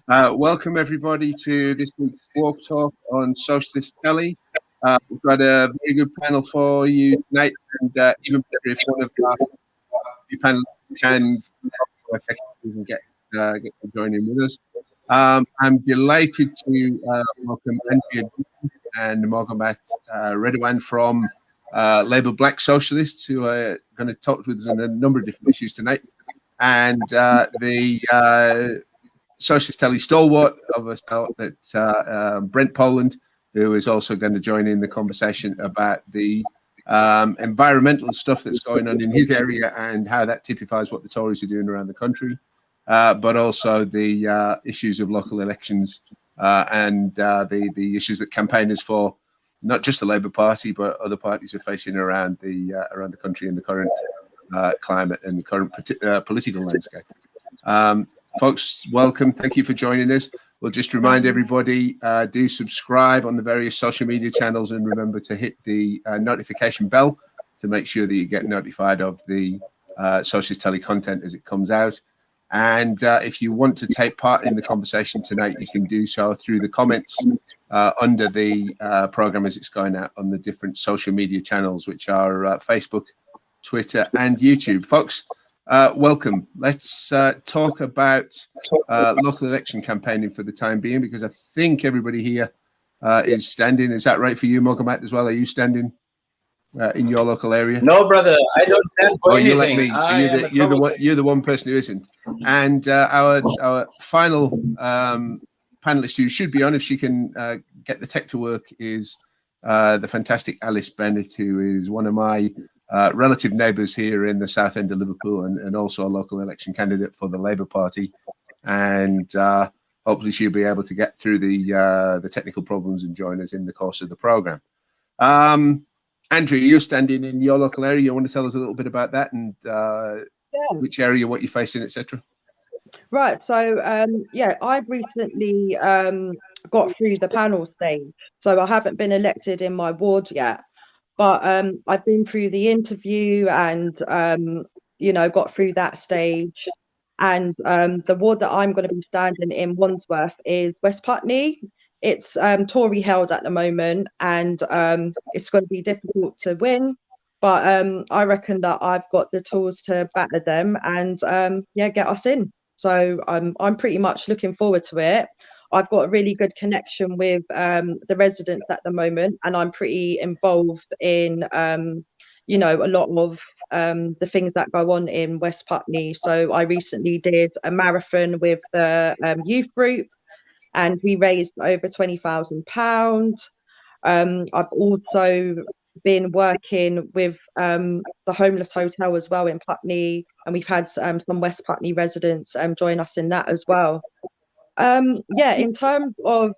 Welcome everybody to this week's Skwawk Talk on Socialist Telly. We've got a very good panel for you tonight, and even better if one of our new panelists can get to join in with us. I'm delighted to welcome Andrea and Mogamat Redouane from Labour Black Socialists, who are going to talk with us on a number of different issues tonight, and the Socialist Telly stalwart of us that Brent Poland, who is also going to join in the conversation about the environmental stuff that's going on in his area and how that typifies what the Tories are doing around the country, but also the issues of local elections and the issues that campaigners for not just the Labour Party but other parties are facing around the country in the current climate and the current political landscape. Folks, welcome. Thank you for joining us. We'll just remind everybody, do subscribe on the various social media channels and remember to hit the notification bell to make sure that you get notified of the Socialist Telly content as it comes out. And if you want to take part in the conversation tonight, you can do so through the comments under the program as it's going out on the different social media channels, which are Facebook, Twitter and YouTube. Folks, welcome. Let's talk about local election campaigning for the time being, because I think everybody here is standing. Is that right for you, Mogamat, as well? Are you standing in your local area? No, brother, I don't stand for anything. You're like me. So you're the one person who isn't. And our final panelist, who should be on if she can get the tech to work, is the fantastic Alice Bennett, who is one of my relative neighbours here in the south end of Liverpool, and also a local election candidate for the Labour Party, and hopefully she'll be able to get through the technical problems and join us in the course of the programme. Andrew, you're standing in your local area. You want to tell us a little bit about that and which area, what you're facing, etc.? Right. So, I've recently got through the panel stage. So I haven't been elected in my ward yet. But I've been through the interview and, got through that stage. And the ward that I'm going to be standing in, Wandsworth, is West Putney. It's Tory held at the moment, and it's going to be difficult to win. But I reckon that I've got the tools to batter them and, get us in. So I'm pretty much looking forward to it. I've got a really good connection with the residents at the moment, and I'm pretty involved in, a lot of the things that go on in West Putney. So I recently did a marathon with the youth group, and we raised over £20,000. I've also been working with the homeless hotel as well in Putney, and we've had some West Putney residents join us in that as well. In terms of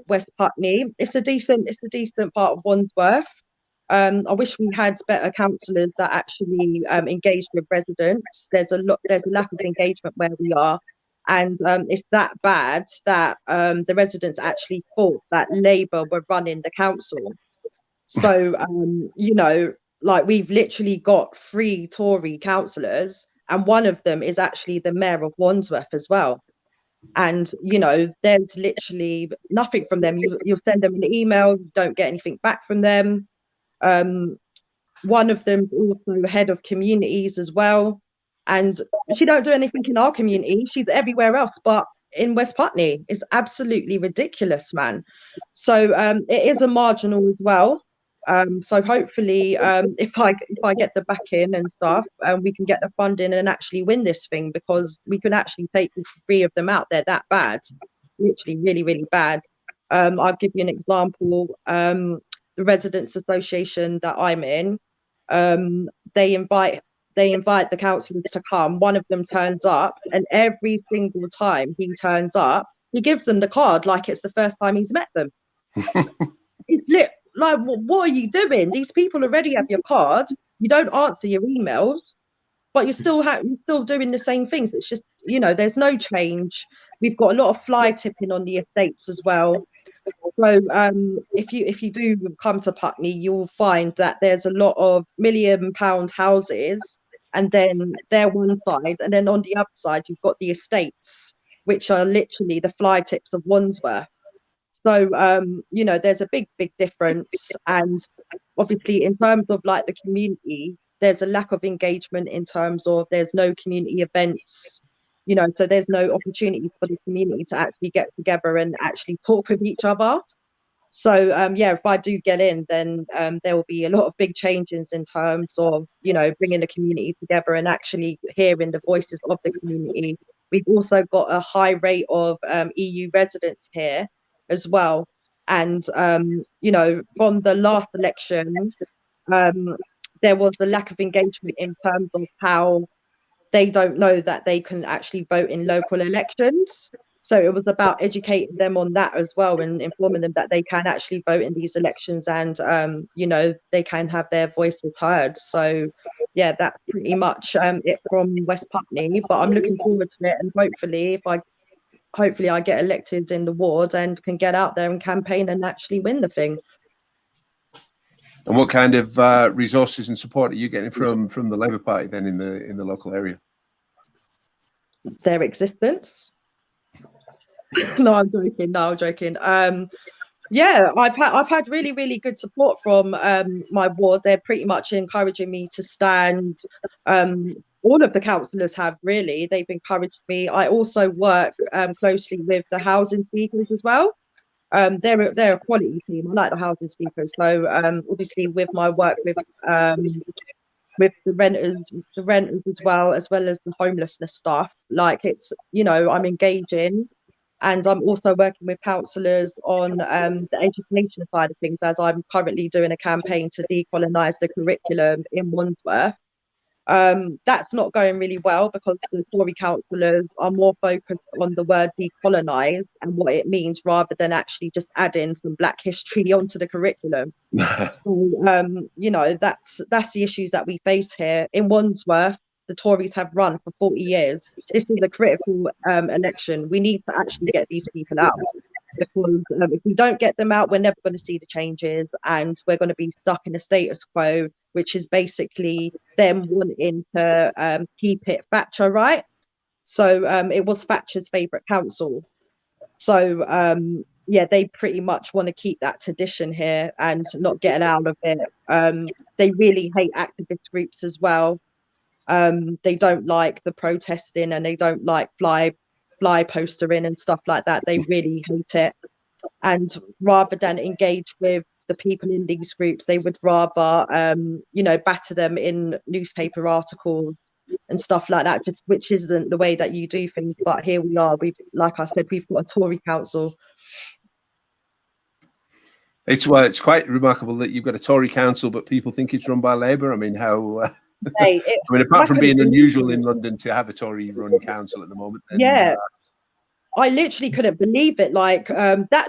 West Putney, it's a decent part of Wandsworth. I wish we had better councillors that actually engaged with residents. There's a lack of engagement where we are, and it's that bad that the residents actually thought that Labour were running the council. So we've literally got 3 Tory councillors, and one of them is actually the mayor of Wandsworth as well. And, there's literally nothing from them. You'll send them an email, you don't get anything back from them. One of them's also head of communities as well. And she don't do anything in our community. She's everywhere else, but in West Putney. It's absolutely ridiculous, man. So it is a marginal as well. So hopefully, if I get the backing and stuff, we can get the funding and actually win this thing, because we can actually take all 3 of them out. They're that bad, literally really, really bad. I'll give you an example. The Residents Association that I'm in, they invite the councillors to come. One of them turns up, and every single time he turns up, he gives them the card like it's the first time he's met them. It's like, what are you doing? These people already have your card. You don't answer your emails, but you're still doing the same things. It's just, there's no change. We've got a lot of fly tipping on the estates as well. So if you do come to Putney, you'll find that there's a lot of £1 million houses, and then they're one side, and then on the other side you've got the estates. which are literally the fly tips of Wandsworth. So, you know, there's a big difference. And obviously, in terms of like the community, there's a lack of engagement in terms of there's no community events, you know, so there's no opportunity for the community to actually get together and actually talk with each other. So, yeah, if I do get in, then there will be a lot of big changes in terms of, you know, bringing the community together and actually hearing the voices of the community. We've also got a high rate of EU residents here as well. And, you know, from the last election, there was a lack of engagement in terms of how they don't know that they can actually vote in local elections. So it was about educating them on that as well and informing them that they can actually vote in these elections and, you know, they can have their voices heard. So, yeah, that's pretty much it from West Putney. But I'm looking forward to it, and hopefully I get elected in the ward and can get out there and campaign and actually win the thing. And what kind of resources and support are you getting from the Labour Party then in the local area? Their existence. No, I'm joking. Yeah, I've had really good support from my ward. They're pretty much encouraging me to stand. All of the councillors have really. They've encouraged me. I also work closely with the housing speakers as well. They're a quality team. I like the housing speakers. So obviously with my work with the renters as well as the homelessness staff, like it's, you know, I'm engaging. And I'm also working with councillors on the education side of things, as I'm currently doing a campaign to decolonise the curriculum in Wandsworth. That's not going really well because the Tory councillors are more focused on the word decolonise and what it means rather than actually just adding some Black history onto the curriculum. So, you know, that's the issues that we face here in Wandsworth. The Tories have run for 40 years. This is a critical election. We need to actually get these people out, because if we don't get them out, we're never going to see the changes, and we're going to be stuck in a status quo, which is basically them wanting to keep it Thatcher, right? So it was Thatcher's favourite council. So yeah, they pretty much want to keep that tradition here and not get out of it. They really hate activist groups as well. They don't like the protesting, and they don't like fly postering and stuff like that. They really hate it. And rather than engage with the people in these groups, they would rather, you know, batter them in newspaper articles and stuff like that, just which isn't the way that you do things. But here we are. Like I said, we've got a Tory council. It's quite remarkable that you've got a Tory council, but people think it's run by Labour. I mean, how? I mean, apart from being unusual in London to have a Tory-run council at the moment. Then, yeah, I literally couldn't believe it. Like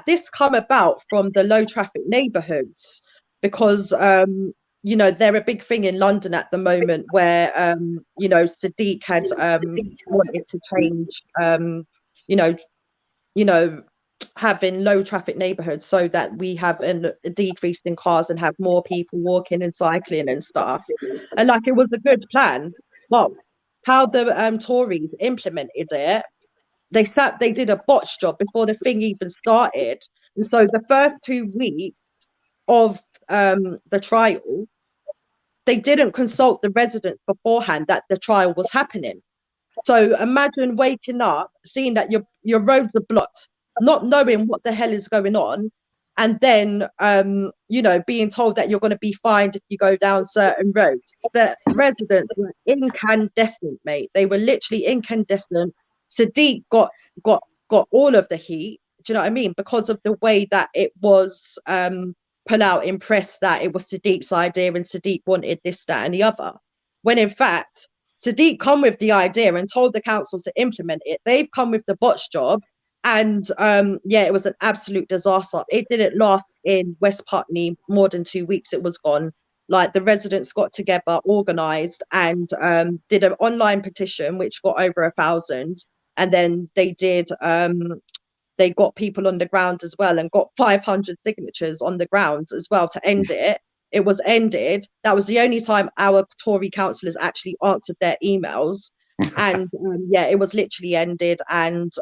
this come about from the low traffic neighbourhoods, because you know, they're a big thing in London at the moment, where you know, Sadiq had wanted to change you know, having low traffic neighborhoods so that we have a decrease in cars and have more people walking and cycling and stuff. And like, it was a good plan, but how the Tories implemented it, they did a botch job before the thing even started. And so the first 2 weeks of the trial, they didn't consult the residents beforehand that the trial was happening. So imagine waking up, seeing that your roads are blocked, not knowing what the hell is going on, and then you know, being told that you're going to be fined if you go down certain roads. The residents were incandescent, mate. They were literally incandescent. Sadiq got all of the heat. Do you know what I mean? Because of the way that it was put out in press, that it was Sadiq's idea and Sadiq wanted this, that, and the other. When in fact, Sadiq come with the idea and told the council to implement it. They've come with the botch job, and yeah, it was an absolute disaster. It didn't last in West Putney more than 2 weeks. It was gone. Like, the residents got together, organised, and did an online petition which got over 1,000, and then they got people on the ground as well and got 500 signatures on the ground as well to end it. It was ended. That was the only time our Tory councillors actually answered their emails. And yeah, it was literally ended. And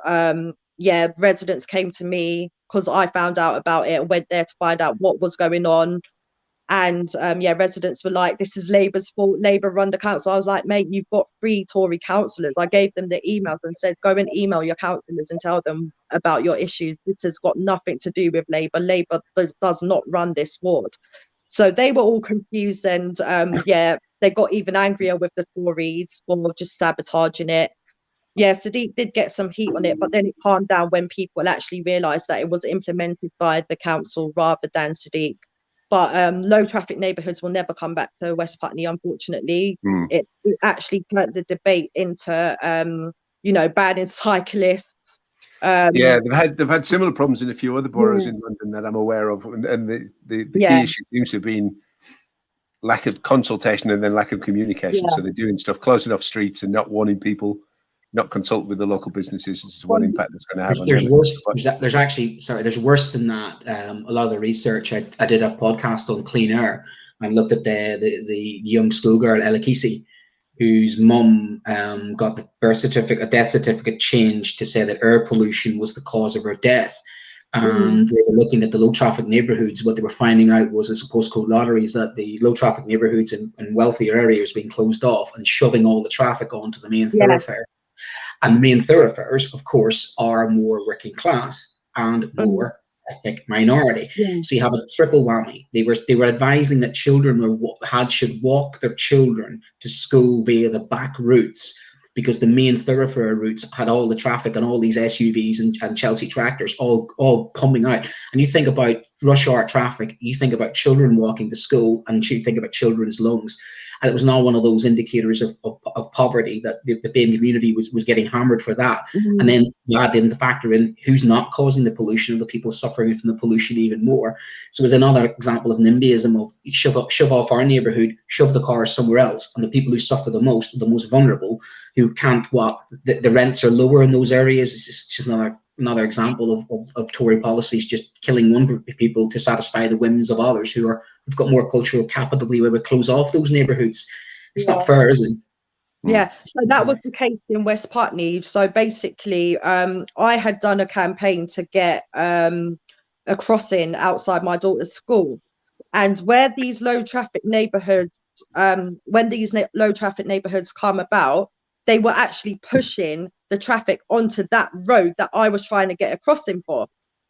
yeah, residents came to me because I found out about it and went there to find out what was going on. And yeah, residents were like, this is Labour's fault. Labour run the council. I was like, mate, you've got 3 Tory councillors. I gave them the emails and said, go and email your councillors and tell them about your issues. This has got nothing to do with Labour. Labour does not run this ward. So they were all confused. And yeah, they got even angrier with the Tories for just sabotaging it. Yeah, Sadiq did get some heat on it, but then it calmed down when people actually realised that it was implemented by the council rather than Sadiq. But low traffic neighbourhoods will never come back to West Putney, unfortunately. It actually turned the debate into, you know, banning cyclists. Yeah, they've had similar problems in a few other boroughs in London that I'm aware of, and the key issue seems to have been lack of consultation and then lack of communication. So they're doing stuff, closing off streets and not warning people, not consult with the local businesses as to what impact it's going to have on them. There's actually, sorry, there's worse than that. A lot of the research, I did a podcast on clean air. I looked at the young schoolgirl, Elakisi, whose mum got the death certificate changed to say that air pollution was the cause of her death. And they were looking at the low traffic neighbourhoods. What they were finding out was, as a postcode lottery, is that the low traffic neighbourhoods in wealthier areas being closed off and shoving all the traffic onto the main thoroughfare. And the main thoroughfares, of course, are more working class and more ethnic minority. So you have a triple whammy. They were advising that children should walk their children to school via the back routes, because the main thoroughfare routes had all the traffic and all these SUVs and Chelsea tractors all coming out. And you think about rush hour traffic, you think about children walking to school, and you think about children's lungs. And it was not one of those indicators of poverty that the BAME community was getting hammered for that. And then you add in the factor in who's not causing the pollution, the people suffering from the pollution even more. So it was another example of NIMBYism of shove off our neighbourhood, shove the cars somewhere else. And the people who suffer the most vulnerable, who can't walk, the rents are lower in those areas. It's just another example of Tory policies just killing one group of people to satisfy the whims of others who've got more cultural capital to be able to close off those neighbourhoods. It's not fair, is it? Yeah, so that was the case in West Putney. So basically, I had done a campaign to get a crossing outside my daughter's school. And where these low traffic neighbourhoods, when these low traffic neighbourhoods come about, they were actually pushing the traffic onto that road that I was trying to get a crossing for.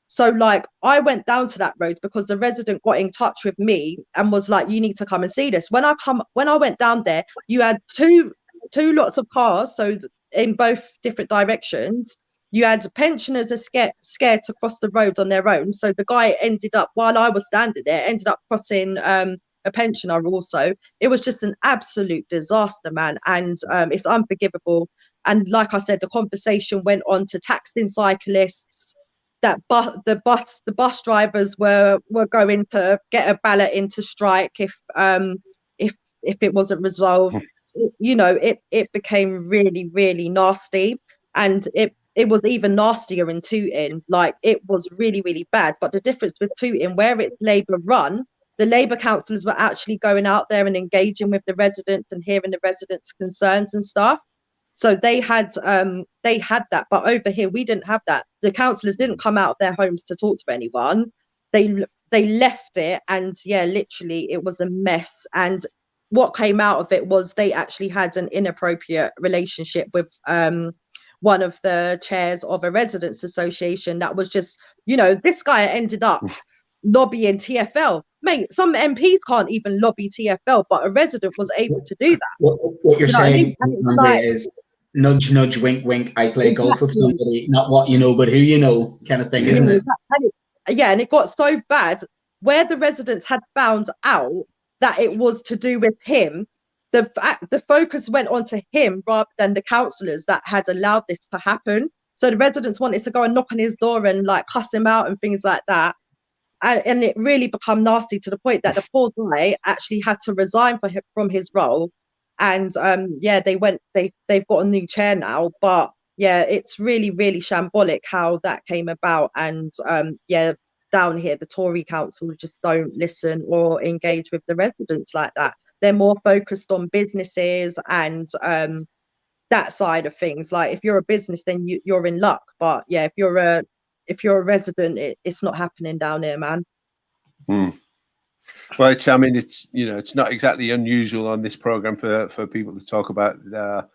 So like I went down to that road because the resident got in touch with me and was like, you need to come and see this. When I went down there, you had two lots of cars, so in both different directions. You had pensioners are scared to cross the road on their own. So the guy ended up, while I was standing there, ended up crossing a pensioner also. It was just an absolute disaster, man. And it's unforgivable. And like I said, the conversation went on to taxing cyclists, that the bus drivers were going to get a ballot into strike if it wasn't resolved. You know, it became really, really nasty. And it was even nastier in Tooting. Like, it was really, really bad. But the difference with Tooting, where it's Labour run, the Labour councillors were actually going out there and engaging with the residents and hearing the residents' concerns and stuff. So they had that. But over here, we didn't have that. The councillors didn't come out of their homes to talk to anyone. They left it, and yeah, literally, it was a mess. And what came out of it was they actually had an inappropriate relationship with one of the chairs of a residents association that was just, you know, this guy ended up lobbying TfL. Mate, some MPs can't even lobby TfL, but a resident was able to do that. What you're saying, Andrea, is nudge, nudge, wink, wink, I play golf with somebody, not what you know, but who you know kind of thing, isn't it? Yeah, and it got so bad where the residents had found out that it was to do with him. The focus went on to him rather than the councillors that had allowed this to happen. So the residents wanted to go and knock on his door and like cuss him out and things like that. And it really become nasty to the point that the poor guy actually had to resign from his role. And yeah, they've got a new chair now. But yeah, it's really, really shambolic how that came about. And yeah, down here, the Tory council just don't listen or engage with the residents like that. They're more focused on businesses and that side of things. Like if you're a business, then you're in luck. But yeah, if you're a resident, it's not happening down here, man. Well, it's not exactly unusual on this program for people to talk about the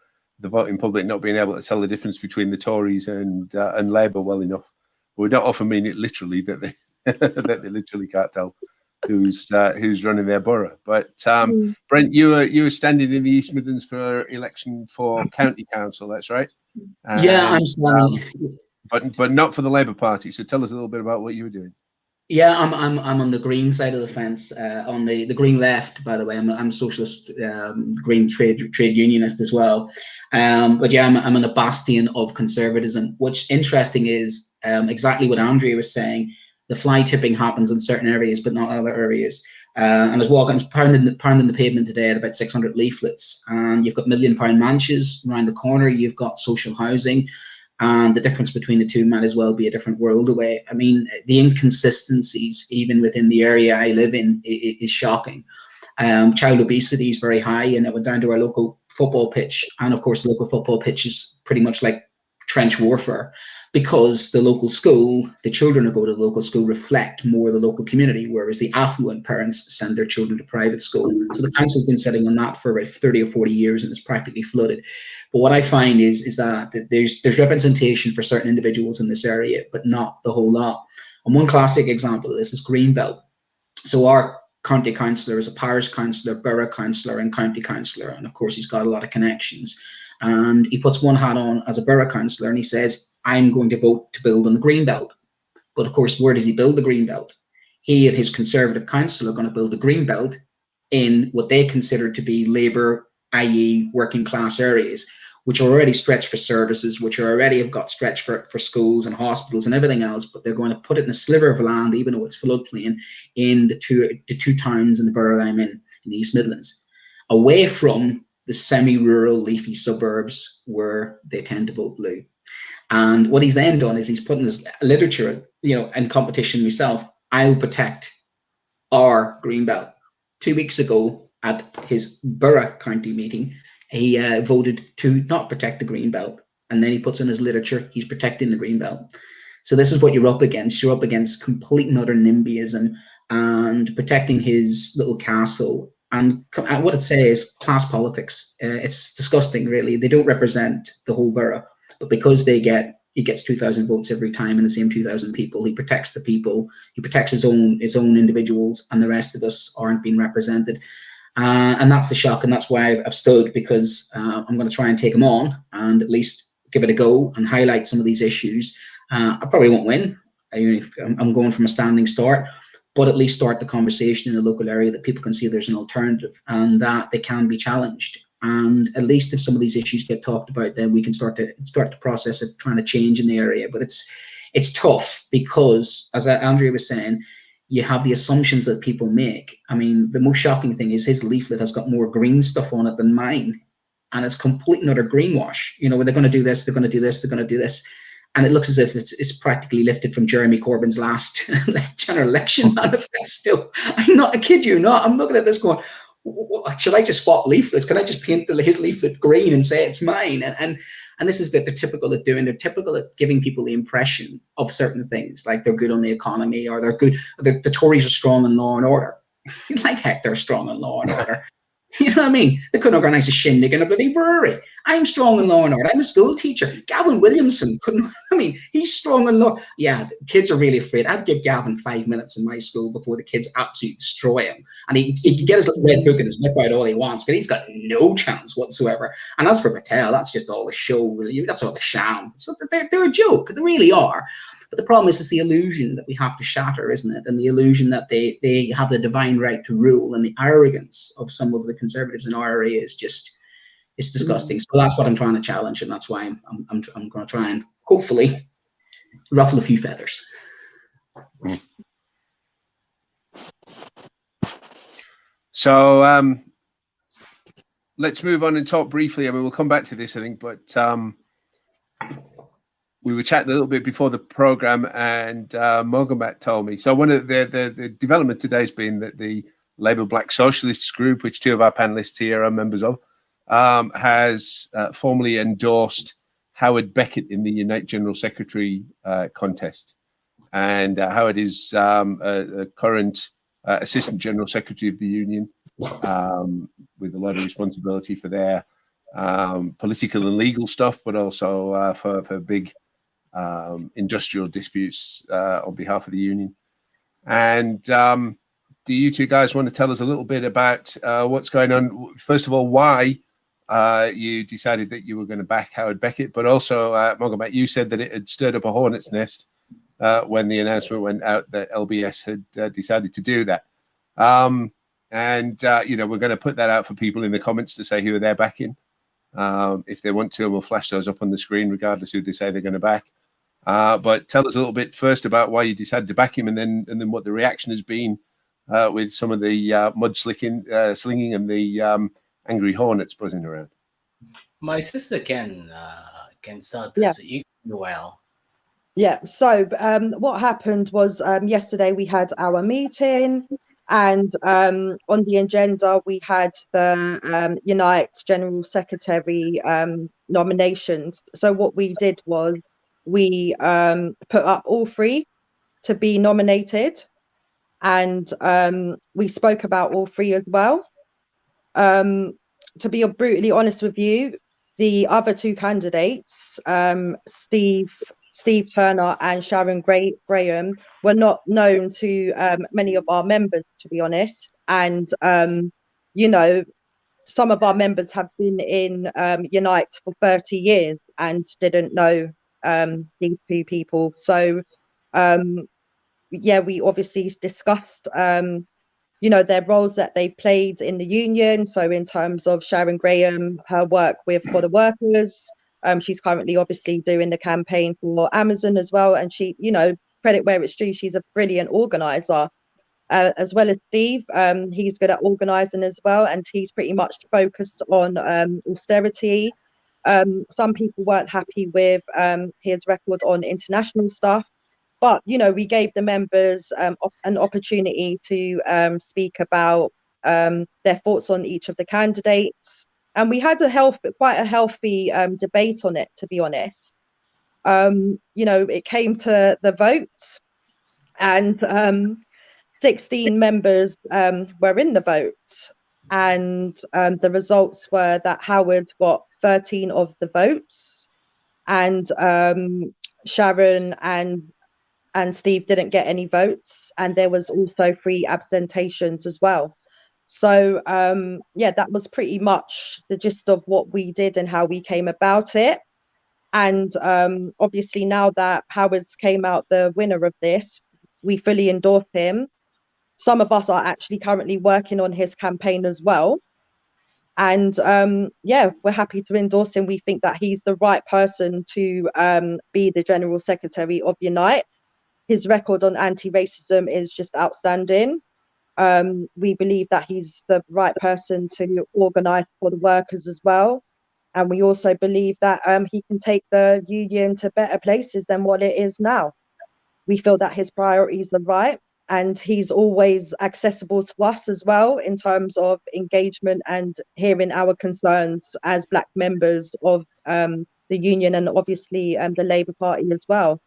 voting public not being able to tell the difference between the Tories and Labour well enough. But we don't often mean it literally that they that they literally can't tell who's running their borough. But Brent, you were standing in the East Midlands for election for county council. That's right. Yeah, I'm standing, but not for the Labour Party. So tell us a little bit about what you were doing. Yeah, I'm on the green side of the fence, on the green left. By the way, I'm socialist, green trade unionist as well. But yeah, I'm in a bastion of conservatism. What's interesting is exactly what Andrea was saying. The fly tipping happens in certain areas, but not other areas. And I was pounding the pavement today at about 600 leaflets, and you've got £1 million mansions around the corner. You've got social housing. And the difference between the two might as well be a different world away. I mean, the inconsistencies, even within the area I live in, is shocking. Child obesity is very high, and it went down to our local football pitch. And of course, the local football pitch is pretty much like trench warfare, because the local school, the children who go to the local school reflect more the local community, whereas the affluent parents send their children to private school. So the council's been sitting on that for about 30 or 40 years, and it's practically flooded. But what I find is that there's representation for certain individuals in this area, but not the whole lot. And one classic example of this is Greenbelt. So our county councillor is a parish councillor, borough councillor, and county councillor, and of course he's got a lot of connections. And he puts one hat on as a borough councillor, and he says, I'm going to vote to build on the Greenbelt. But of course, where does he build the Greenbelt? He and his Conservative council are going to build the Greenbelt in what they consider to be Labour, i.e. working class areas, which are already stretched for services, which are already have got stretched for schools and hospitals and everything else, but they're going to put it in a sliver of land, even though it's floodplain, in the two towns in the borough I'm in the East Midlands, away from the semi-rural leafy suburbs where they tend to vote blue. And what he's then done is he's put in his literature, in competition myself, I'll protect our Greenbelt. 2 weeks ago at his borough county meeting, he voted to not protect the Greenbelt. And then he puts in his literature, he's protecting the Greenbelt. So this is what you're up against. You're up against complete and utter NIMBYism and protecting his little castle. And what it says is class politics. It's disgusting, really. They don't represent the whole borough, but because he gets 2,000 votes every time, and the same 2,000 people, he protects the people. He protects his own individuals, and the rest of us aren't being represented. And that's the shock, and that's why I've stood, because I'm going to try and take him on and at least give it a go and highlight some of these issues. I probably won't win. I'm going from a standing start, but at least start the conversation in the local area that people can see there's an alternative and that they can be challenged. And at least if some of these issues get talked about, then we can start the process of trying to change in the area. But it's tough because, as Andrea was saying, you have the assumptions that people make. I mean, the most shocking thing is his leaflet has got more green stuff on it than mine. And it's complete and utter greenwash. Where they're going to do this, they're going to do this, they're going to do this. And it looks as if it's practically lifted from Jeremy Corbyn's last general election manifesto. I kid you not. I'm looking at this going, should I just swap leaflets? Can I just paint his leaflet green and say it's mine? And this is that they're typical at doing. They're typical at giving people the impression of certain things, like they're good on the economy, or they're good. The Tories are strong in law and order. Like heck, they're strong in law and order. You know what I mean? They couldn't organise a shindig in a bloody brewery. I'm strong in law and order. I'm a school teacher. Gavin Williamson couldn't. He's strong in law. Yeah, kids are really afraid. I'd give Gavin 5 minutes in my school before the kids absolutely destroy him. And he can get his little red book and his nip out all he wants, but he's got no chance whatsoever. And as for Patel, that's just all a show, really. That's all a sham. So they're a joke. They really are. But the problem is the illusion that we have to shatter, isn't it? And the illusion that they have the divine right to rule, and the arrogance of some of the conservatives in our area is it's disgusting. So that's what I'm trying to challenge, and that's why I'm going to try and hopefully ruffle a few feathers. So let's move on and talk briefly. We'll come back to this, I think, but we were chatting a little bit before the program, and Mogamat told me. So one of the development today has been that the Labour Black Socialists group, which two of our panelists here are members of, has formally endorsed Howard Beckett in the Unite General Secretary contest. And Howard is a current Assistant General Secretary of the Union, with a lot of responsibility for their political and legal stuff, but also for big industrial disputes on behalf of the union. And do you two guys want to tell us a little bit about what's going on? First of all, why you decided that you were going to back Howard Beckett, but also, Mogamat, you said that it had stirred up a hornet's nest when the announcement went out that LBS had decided to do that. You know, we're going to put that out for people in the comments to say who they're backing. If they want to, we'll flash those up on the screen, regardless who they say they're going to back. But tell us a little bit first about why you decided to back him, and then what the reaction has been with some of the mud slinging and the angry hornets buzzing around. My sister can start this. Yeah. Well. Yeah. So what happened was yesterday we had our meeting, and on the agenda we had the Unite General Secretary nominations. So what we did was we put up all three to be nominated, and we spoke about all three as well. To be brutally honest with you, the other two candidates, Steve Turner and Sharon Graham, were not known to many of our members, to be honest. And, you know, some of our members have been in Unite for 30 years and didn't know these two people. So, yeah, we obviously discussed, you know, their roles that they played in the union. So in terms of Sharon Graham, her work for the workers, she's currently obviously doing the campaign for Amazon as well. And she, you know, credit where it's due, she's a brilliant organizer. As well as Steve, he's good at organizing as well. And he's pretty much focused on austerity. Some people weren't happy with his record on international stuff. But, you know, we gave the members an opportunity to speak about their thoughts on each of the candidates. And we had quite a healthy debate on it, to be honest. You know, it came to the vote, and 16 members were in the vote. And the results were that Howard got 13 of the votes, and Sharon and Steve didn't get any votes, and there was also 3 abstentions as well. So yeah, that was pretty much the gist of what we did and how we came about it. And obviously now that Howard's came out the winner of this, we fully endorse him. Some of us are actually currently working on his campaign as well. And yeah, we're happy to endorse him. We think that he's the right person to be the General Secretary of Unite. His record on anti-racism is just outstanding. We believe that he's the right person to organise for the workers as well. And we also believe that he can take the union to better places than what it is now. We feel that his priorities are right, and he's always accessible to us as well in terms of engagement and hearing our concerns as Black members of the union, and obviously the Labour Party as well.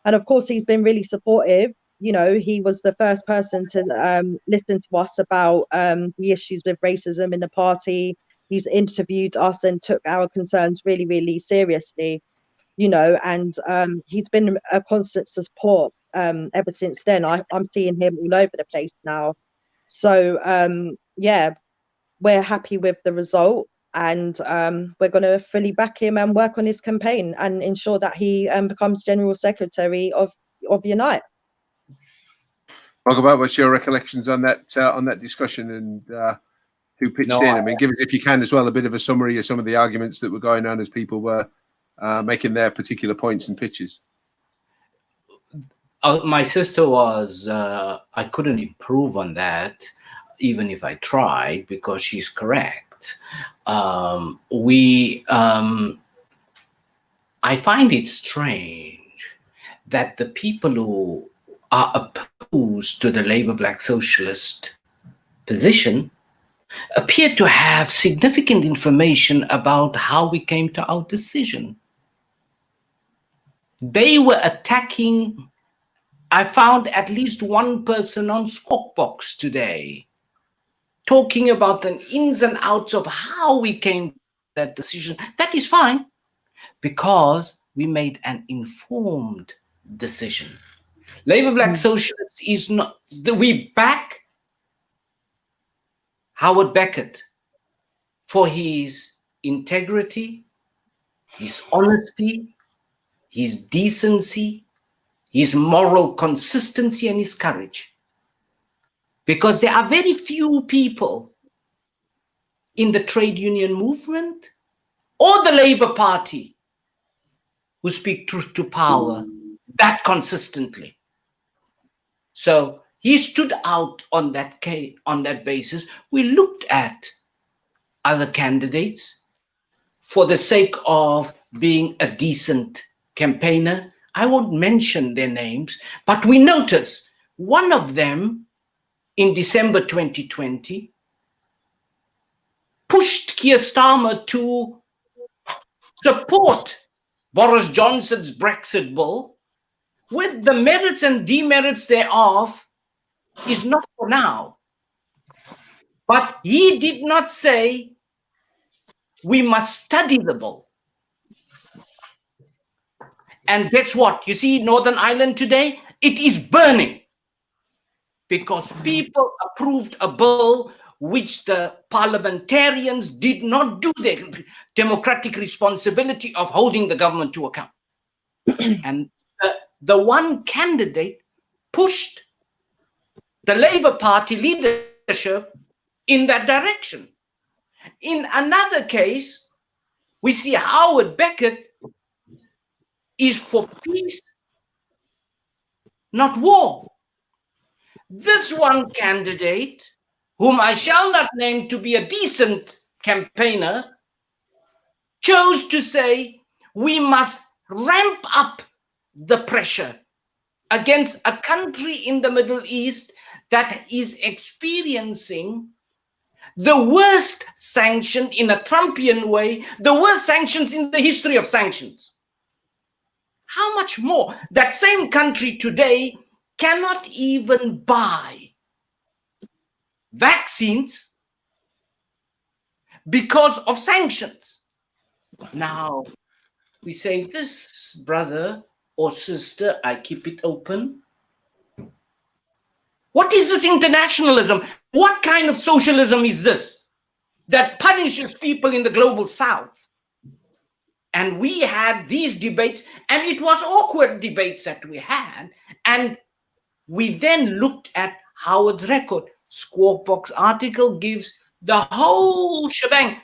And of course, he's been really supportive. You know, he was the first person to listen to us about the issues with racism in the party. He's interviewed us and took our concerns really, really seriously, you know, and he's been a constant support ever since then. I'm seeing him all over the place now. So, yeah, we're happy with the result. And we're going to fully back him and work on his campaign and ensure that he becomes General Secretary of Unite. Talk about what's your recollections on that discussion and who pitched in. I mean, give us, if you can, as well, a bit of a summary of some of the arguments that were going on as people were making their particular points and pitches. My sister was, I couldn't improve on that, even if I tried, because she's correct. I find it strange that the people who are opposed to the Labour Black Socialist position appeared to have significant information about how we came to our decision. They were attacking. I found at least one person on Skwawk Box today talking about the ins and outs of how we came to that decision. That is fine, because we made an informed decision. Labour Black Socialists is not, we back Howard Beckett for his integrity, his honesty, his decency, his moral consistency, and his courage. Because there are very few people in the trade union movement or the Labour Party who speak truth to power that consistently. So he stood out on that basis. We looked at other candidates for the sake of being a decent campaigner. I won't mention their names, but we notice one of them in December 2020 pushed Keir Starmer to support Boris Johnson's Brexit bill, with the merits and demerits thereof is not for now. But he did not say we must study the bill. And guess what? You see, Northern Ireland today, it is burning because people approved a bill which the parliamentarians did not do their democratic responsibility of holding the government to account. And the one candidate pushed the Labour Party leadership in that direction. In another case, we see Howard Beckett is for peace, not war. This one candidate, whom I shall not name to be a decent campaigner, chose to say we must ramp up the pressure against a country in the Middle East that is experiencing the worst sanction in a Trumpian way, the worst sanctions in the history of sanctions. How much more? That same country today cannot even buy vaccines because of sanctions. Now, we say this, brother or sister, I keep it open. What is this internationalism? What kind of socialism is this that punishes people in the global south? And we had these debates, and it was awkward debates that we had. And we then looked at Howard's record. Skwawk Box article gives the whole shebang.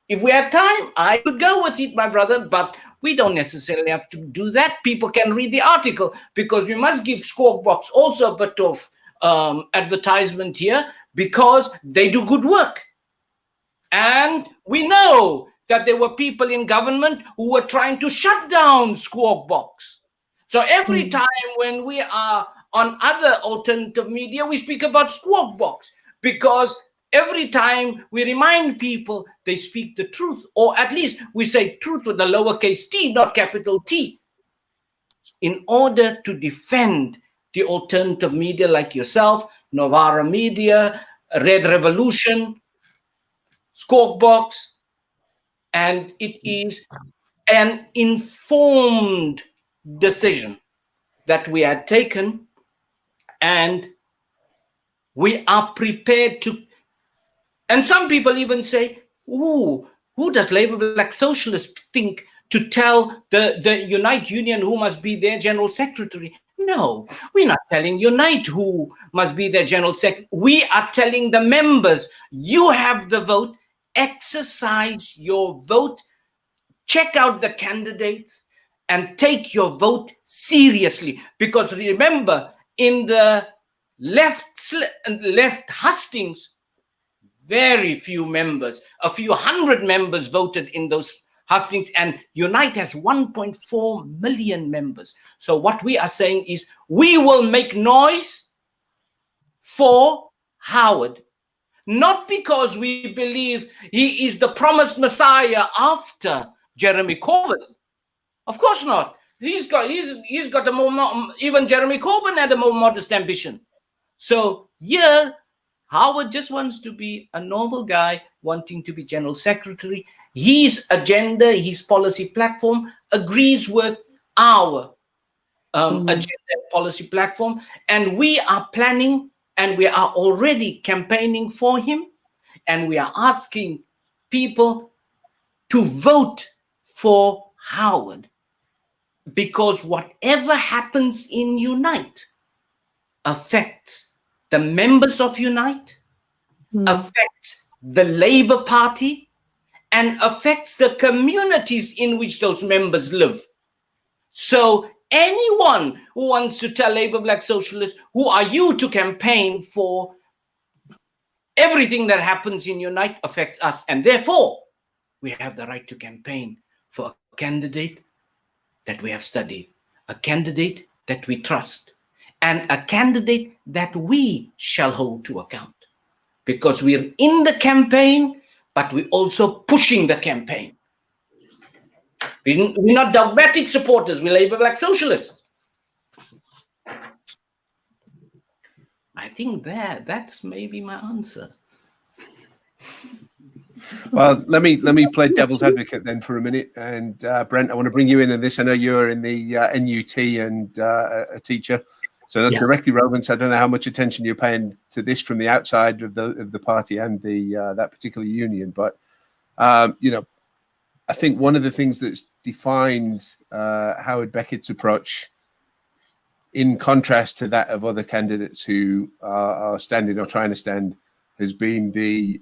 If we had time, I could go with it, my brother, but we don't necessarily have to do that. People can read the article, because we must give Skwawk Box also a bit of advertisement here, because they do good work. And we know that there were people in government who were trying to shut down Skwawk Box. So every time when we are on other alternative media, we speak about Skwawk Box, because every time we remind people they speak the truth, or at least we say truth with a lowercase t, not capital T, in order to defend the alternative media like yourself, Novara Media, Red Revolution, Skwawk Box. And it is an informed decision that we had taken, and we are prepared to. And some people even say, ooh, who does Labour Black Socialists think to tell the Unite Union who must be their general secretary? No, we're not telling Unite who must be their general secretary. We are telling the members, you have the vote, exercise your vote, check out the candidates, and take your vote seriously. Because remember, in the left hustings, very few members, a few hundred members voted in those hustings, and Unite has 1.4 million members. So what we are saying is, we will make noise for Howard, not because we believe he is the promised Messiah after Jeremy Corbyn. Of course not. He's got a more, even Jeremy Corbyn had a more modest ambition. So yeah, Howard just wants to be a normal guy wanting to be general secretary. His agenda, his policy platform agrees with our agenda and policy platform, and we are planning and we are already campaigning for him, and we are asking people to vote for Howard, because whatever happens in Unite affects the members of Unite, affects the Labour Party, and affects the communities in which those members live. So anyone who wants to tell Labour Black Socialists, who are you to campaign for everything that happens in Unite affects us, and therefore we have the right to campaign for a candidate that we have studied, a candidate that we trust, and a candidate that we shall hold to account. Because we're in the campaign, but we're also pushing the campaign. We're not dogmatic supporters, we're Labour Black Socialists. I think that's maybe my answer. Well, let me play devil's advocate then for a minute. And Brent, I want to bring you in on this. I know you're in the NUT and a teacher, so not directly relevant. So I don't know how much attention you're paying to this from the outside of the party and that particular union. But you know, I think one of the things that's defined Howard Beckett's approach, in contrast to that of other candidates who are standing or trying to stand, has been the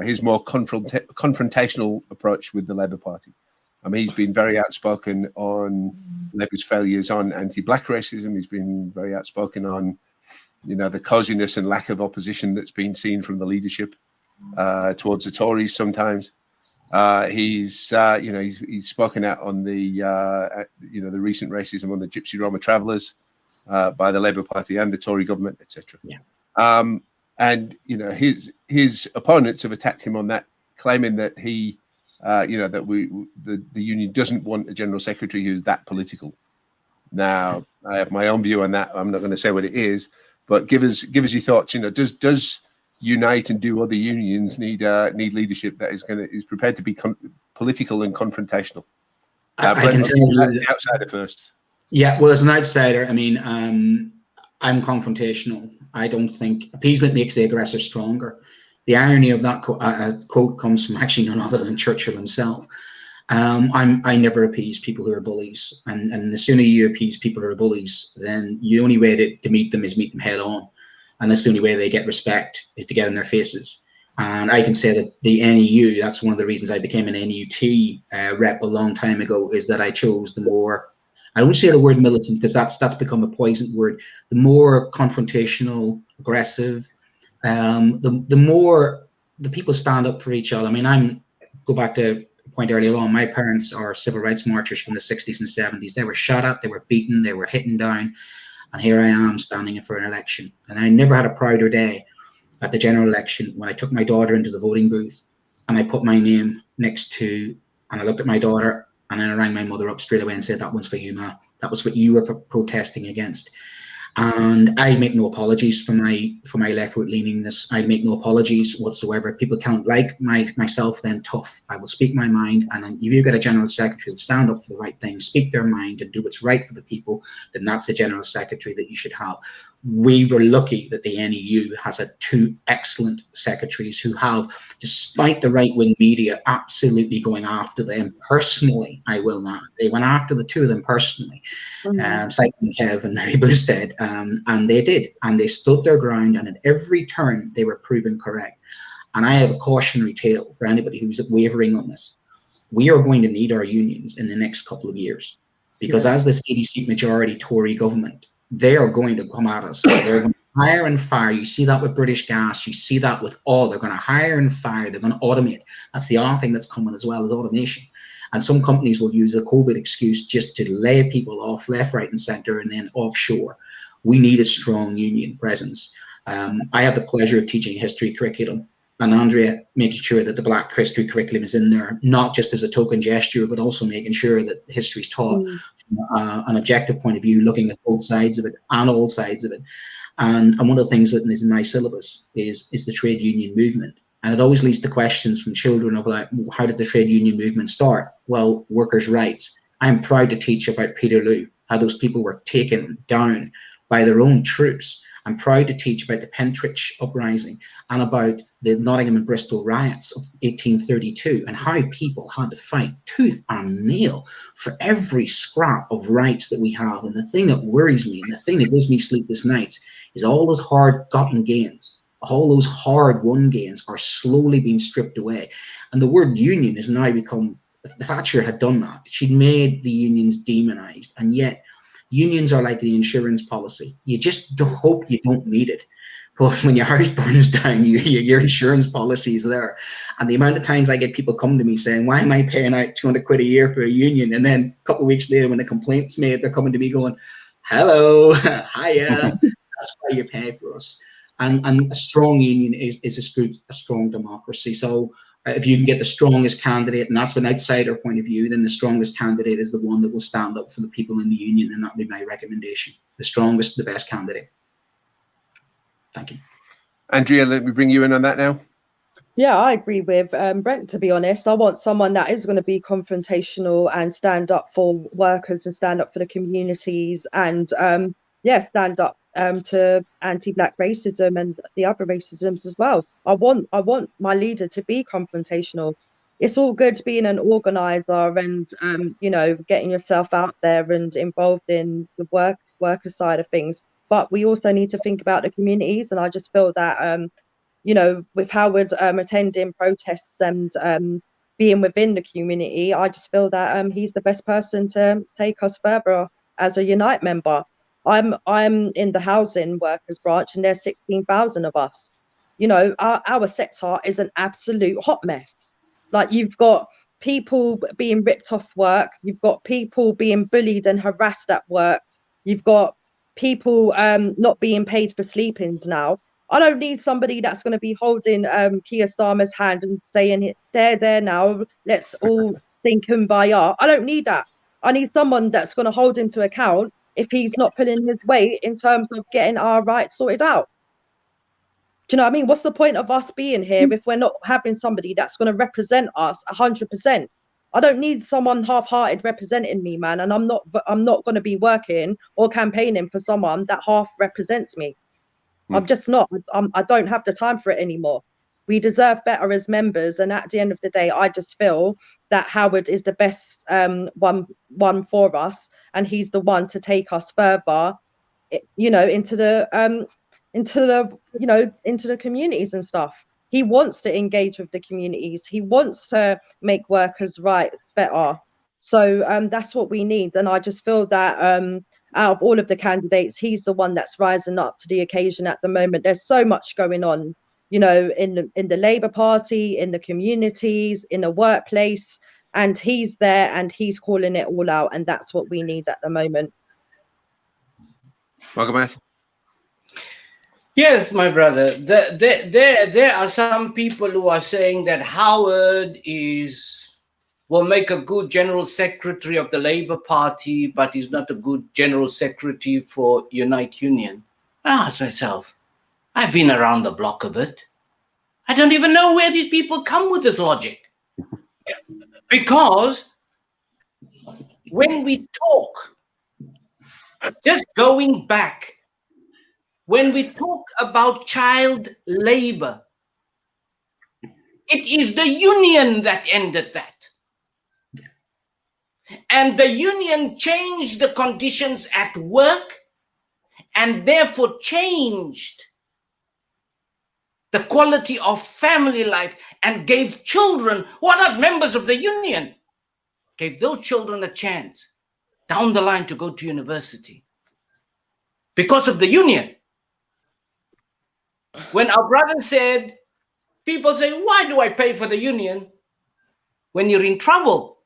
his more confrontational approach with the Labour Party. I mean, he's been very outspoken on Labour's failures on anti-black racism. He's been very outspoken on, the coziness and lack of opposition that's been seen from the leadership towards the Tories sometimes. He's spoken out on the the recent racism on the Gypsy Roma travellers by the Labour Party and the Tory government, etc. And his opponents have attacked him on that, claiming that he, the union doesn't want a general secretary who's that political. Now, I have my own view on that. I'm not going to say what it is, but give us your thoughts. Does Unite and do other unions need leadership that is prepared to be political and confrontational? I can tell you the outsider first. Yeah, well, as an outsider, I mean, I'm confrontational. I don't think appeasement makes the aggressor stronger. The irony of that quote comes from actually none other than Churchill himself. I never appease people who are bullies, and the sooner you appease people who are bullies, then the only way to meet them is meet them head on, and that's the only way they get respect is to get in their faces. And I can say that the NEU, that's one of the reasons I became an NUT rep a long time ago, is that I chose the more, I don't say the word militant because that's become a poisoned word. The more confrontational, aggressive, the more the people stand up for each other. I mean, go back to a point earlier on. My parents are civil rights marchers from the 60s and 70s. They were shot at, they were beaten, they were hitting down, and here I am standing in for an election. And I never had a prouder day at the general election when I took my daughter into the voting booth and I put my name next to, and I looked at my daughter. And then I rang my mother up straight away and said, "That one's for you, Ma. That was what you were protesting against." And I make no apologies for my leftward leaningness. I make no apologies whatsoever. People can't like myself, then tough. I will speak my mind. And if you get a general secretary that stand up for the right thing, speak their mind, and do what's right for the people, then that's the general secretary that you should have. We were lucky that the NEU has had two excellent secretaries who have, despite the right-wing media absolutely going after them personally, I will not. They went after the two of them personally, Cycling Kev and Mary Boosted, and they did. And they stood their ground, and at every turn, they were proven correct. And I have a cautionary tale for anybody who's wavering on this. We are going to need our unions in the next couple of years, because as this 80-seat majority Tory government, they are going to come at us. They're going to hire and fire. You see that with British Gas. You see that with all. They're going to hire and fire. They're going to automate. That's the other thing that's coming as well, as automation. And some companies will use a COVID excuse just to lay people off left, right, and centre, and then offshore. We need a strong union presence. I have the pleasure of teaching a history curriculum and Andrea making sure that the Black history curriculum is in there, not just as a token gesture, but also making sure that history is taught from an objective point of view, looking at both sides of it and all sides of it. And one of the things that is in my syllabus is the trade union movement. And it always leads to questions from children of like, how did the trade union movement start? Well, workers' rights. I'm proud to teach about Peterloo, how those people were taken down by their own troops. I'm proud to teach about the Pentridge uprising and about the Nottingham and Bristol riots of 1832 and how people had to fight tooth and nail for every scrap of rights that we have. And the thing that worries me and the thing that gives me sleepless nights is all those hard-gotten gains, all those hard-won gains are slowly being stripped away. And the word union has now become, Thatcher had done that. She'd made the unions demonized, and yet unions are like the insurance policy. You just hope you don't need it. But when your house burns down, your insurance policy is there. And the amount of times I get people come to me saying, why am I paying out 200 quid a year for a union? And then a couple of weeks later, when the complaint's made, they're coming to me going, hello, hiya, that's why you pay for us. And a strong union is a strong democracy. So if you can get the strongest candidate, and that's from an outsider point of view, then the strongest candidate is the one that will stand up for the people in the union, and that would be my recommendation. The strongest, the best candidate. Thank you. Andrea, let me bring you in on that now. Yeah, I agree with Brent, to be honest. I want someone that is going to be confrontational and stand up for workers and stand up for the communities and, stand up to anti-Black racism and the other racisms as well. I want my leader to be confrontational. It's all good being an organizer and, getting yourself out there and involved in the worker side of things. But we also need to think about the communities. And I just feel that, with Howard attending protests and being within the community, I just feel that he's the best person to take us further as a Unite member. I'm in the housing workers branch, and there's 16,000 of us. Our sector is an absolute hot mess. Like, you've got people being ripped off work, you've got people being bullied and harassed at work, you've got people not being paid for sleep-ins now. I don't need somebody that's going to be holding Keir Starmer's hand and saying, there now, let's all think and buy art. I don't need that. I need someone that's going to hold him to account if he's not pulling his weight in terms of getting our rights sorted out. Do you know what I mean? What's the point of us being here if we're not having somebody that's going to represent us 100%? I don't need someone half-hearted representing me, man. And I'm not going to be working or campaigning for someone that half represents me. I'm just not. I don't have the time for it anymore. We deserve better as members. And at the end of the day, I just feel that Howard is the best one for us, and he's the one to take us further, into the communities and stuff. He wants to engage with the communities. He wants to make workers' rights better. So that's what we need. And I just feel that out of all of the candidates, he's the one that's rising up to the occasion at the moment. There's so much going on, in the Labour Party, in the communities, in the workplace, and he's there and he's calling it all out. And that's what we need at the moment. Welcome, Matt. Yes, my brother. There are some people who are saying that Howard will make a good general secretary of the Labour Party, but he's not a good general secretary for Unite Union. I ask myself, I've been around the block a bit. I don't even know where these people come with this logic. Because when we talk, just going back, when we talk about child labor, it is the union that ended that. And the union changed the conditions at work and therefore changed the quality of family life and gave children who are not members of the union, gave those children a chance down the line to go to university because of the union. When our brother said, people say, why do I pay for the union? When you're in trouble,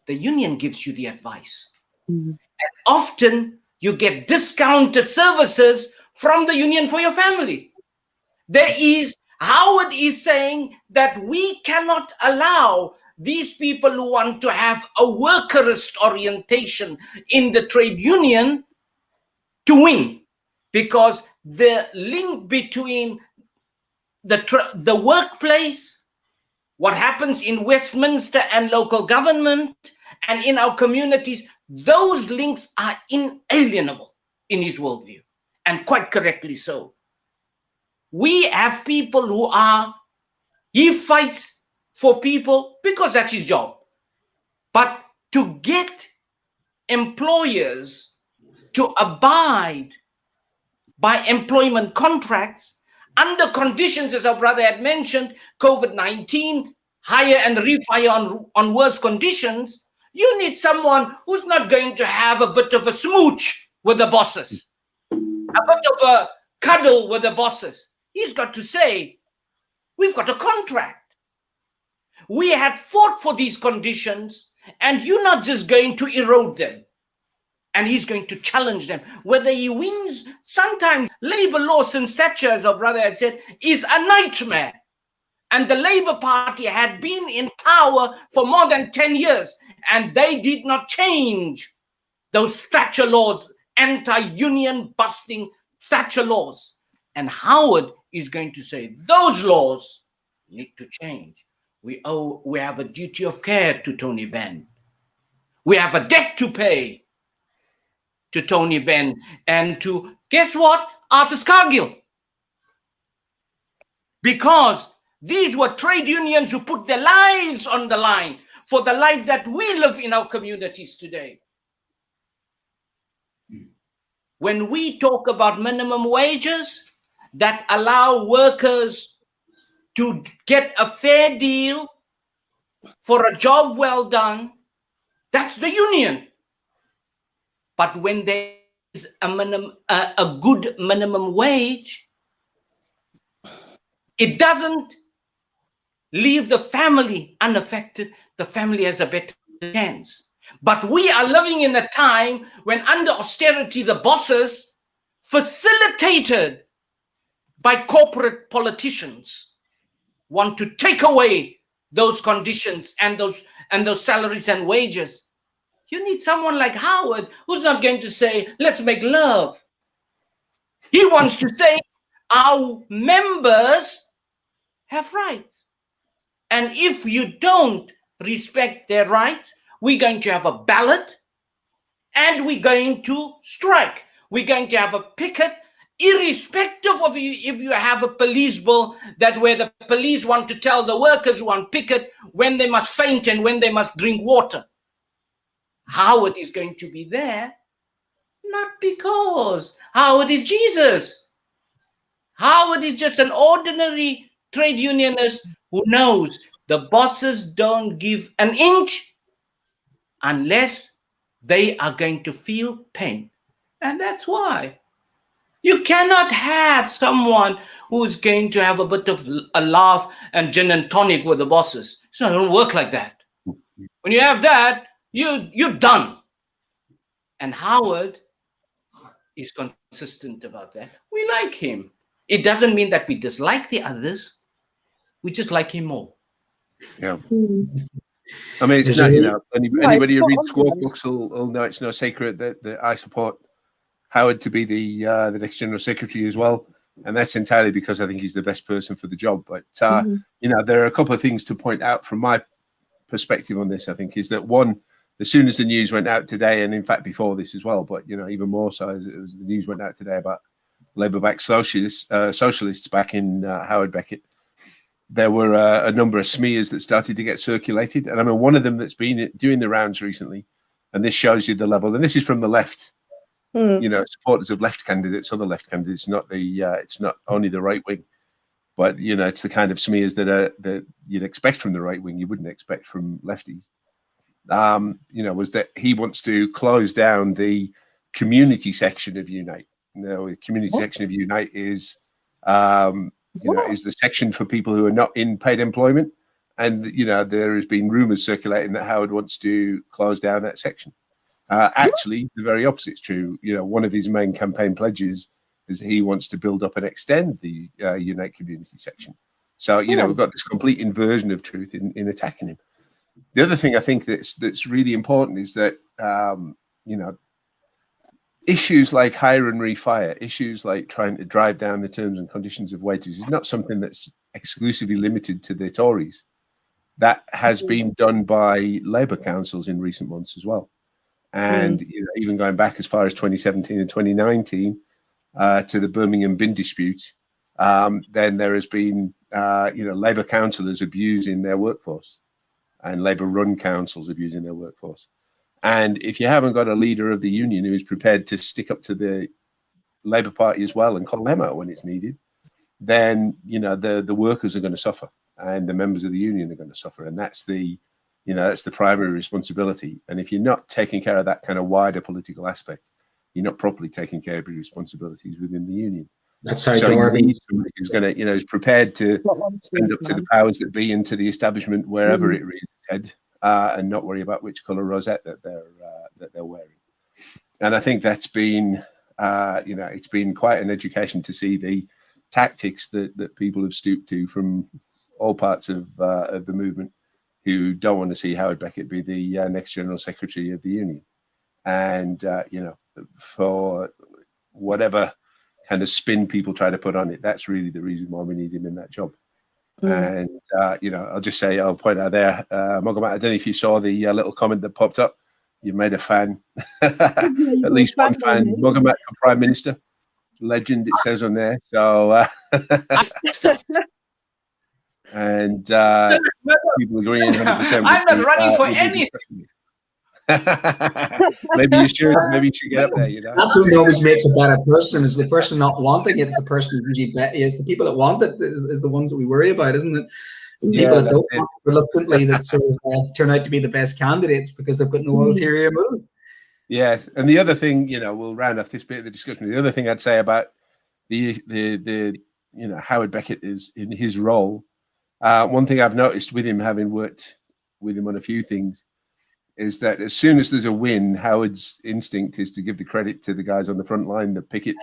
the union gives you the advice. And often you get discounted services from the union for your family. There is Howard is saying that we cannot allow these people who want to have a workerist orientation in the trade union to win, because the link between the workplace, what happens in Westminster and local government and in our communities, those links are inalienable in his worldview, and quite correctly so. We have people who he fights for people because that's his job. But to get employers to abide by employment contracts under conditions, as our brother had mentioned, COVID-19, hire and refire on worse conditions, you need someone who's not going to have a bit of a smooch with the bosses, a bit of a cuddle with the bosses. He's got to say, we've got a contract. We had fought for these conditions, and you're not just going to erode them. And he's going to challenge them. Whether he wins, sometimes labor law since Thatcher, as our brother had said, is a nightmare. And the Labour Party had been in power for more than 10 years, and they did not change those Thatcher laws, anti-union busting Thatcher laws. And Howard is going to say, those laws need to change. We have a duty of care to Tony Benn. We have a debt to pay to Tony Benn and to, guess what, Arthur Scargill. Because these were trade unions who put their lives on the line for the life that we live in our communities today. When we talk about minimum wages that allow workers to get a fair deal for a job well done, that's the union. But when there is a good minimum wage, it doesn't leave the family unaffected. The family has a better chance. But we are living in a time when under austerity, the bosses, facilitated by corporate politicians, want to take away those conditions and those salaries and wages. You need someone like Howard who's not going to say, let's make love. He wants to say, our members have rights. And if you don't respect their rights, we're going to have a ballot and we're going to strike. We're going to have a picket, irrespective of if you have a police bill that where the police want to tell the workers who on picket when they must faint and when they must drink water. Howard is going to be there, not because Howard is Jesus. Howard is just an ordinary trade unionist who knows the bosses don't give an inch unless they are going to feel pain. And that's why you cannot have someone who's going to have a bit of a laugh and gin and tonic with the bosses. It's not going to work like that. When you have that, you're done. And Howard is consistent about that. We like him. It doesn't mean that we dislike the others. We just like him more. Yeah. I mean, it's not, anybody who reads Skwawk books will know it's no secret that I support Howard to be the next General Secretary as well. And that's entirely because I think he's the best person for the job. But, there are a couple of things to point out from my perspective on this, I think, is that one, as soon as the news went out today, and in fact before this as well, but, even more so as it was the news went out today about Labour-backed socialists back in Howard Beckett, there were a number of smears that started to get circulated. And I mean, one of them that's been doing the rounds recently, and this shows you the level, and this is from the left, supporters of left candidates, other left candidates, not it's not only the right wing, but, it's the kind of smears that you'd expect from the right wing, you wouldn't expect from lefties. Was that he wants to close down the community section of Unite. The community section of Unite is, is the section for people who are not in paid employment. And, there has been rumors circulating that Howard wants to close down that section. Actually, the very opposite is true. One of his main campaign pledges is he wants to build up and extend the Unite Community section. So, we've got this complete inversion of truth in attacking him. The other thing I think that's really important is that, issues like hire and refire, issues like trying to drive down the terms and conditions of wages is not something that's exclusively limited to the Tories. That has been done by Labour councils in recent months as well. And even going back as far as 2017 and 2019 to the Birmingham bin dispute, then there has been, Labour councillors abusing their workforce and Labour-run councils abusing their workforce. And if you haven't got a leader of the union who is prepared to stick up to the Labour Party as well and call them out when it's needed, then, the workers are going to suffer and the members of the union are going to suffer. And that's the primary responsibility. And if you're not taking care of that kind of wider political aspect, you're not properly taking care of your responsibilities within the union. That's how so Tory. You need somebody who's going to, is prepared to stand up to the powers that be and to the establishment wherever it rears its head, and not worry about which colour rosette that they're wearing. And I think that's been, it's been quite an education to see the tactics that people have stooped to from all parts of the movement, who don't want to see Howard Beckett be the next General Secretary of the Union. And, for whatever kind of spin people try to put on it, that's really the reason why we need him in that job. And, I'll point out there, Mogamat, I don't know if you saw the little comment that popped up. You've made a fan, at least one fan, Mogamat for Prime Minister. Legend, it says on there. So, and people agreeing 100%. I'm not running for anything. Maybe you should get up there. That's what always makes a better person. Is the person not wanting it? It's the person who usually is the people that want it is the ones that we worry about, isn't it? It's the people that don't want it reluctantly that sort of turn out to be the best candidates because they've got no ulterior motive. Yeah, and the other thing, we'll round off this bit of the discussion. The other thing I'd say about the Howard Beckett is in his role. One thing I've noticed with him, having worked with him on a few things, is that as soon as there's a win, Howard's instinct is to give the credit to the guys on the front line, the picket,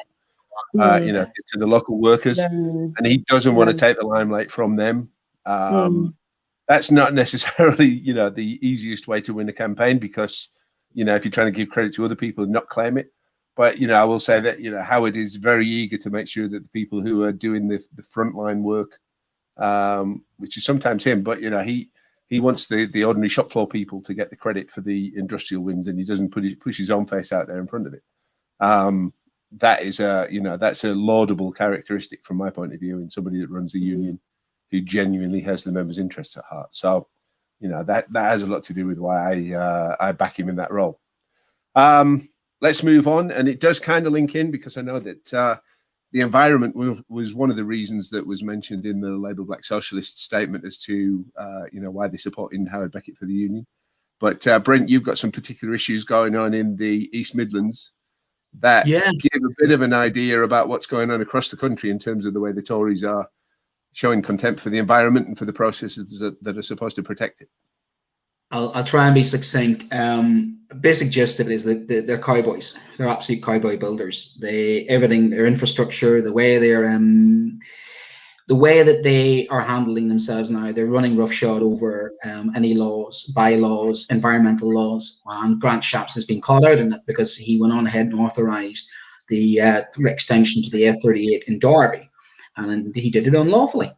to the local workers, and he doesn't want to take the limelight from them. That's not necessarily, the easiest way to win a campaign, because, if you're trying to give credit to other people and not claim it. But, I will say that, Howard is very eager to make sure that the people who are doing the frontline work, which is sometimes him, but, he wants the ordinary shop floor people to get the credit for the industrial wins, and he doesn't push his own face out there in front of it. That is that's a laudable characteristic from my point of view in somebody that runs a union who genuinely has the members' interests at heart. So, that has a lot to do with why I back him in that role. Let's move on, and it does kind of link in, because I know that the environment was one of the reasons that was mentioned in the Labour Black Socialist statement as to why they're supporting Howard Beckett for the union. But Brent, you've got some particular issues going on in the East Midlands that give a bit of an idea about what's going on across the country in terms of the way the Tories are showing contempt for the environment and for the processes that are supposed to protect it. I'll try and be succinct. Basic gist of it is that they're cowboys. They're absolute cowboy builders. Everything, their infrastructure, the way that they are handling themselves now, they're running roughshod over any laws, bylaws, environmental laws. And Grant Shapps has been caught out in it because he went on ahead and authorised the extension to the A38 in Derby, and he did it unlawfully.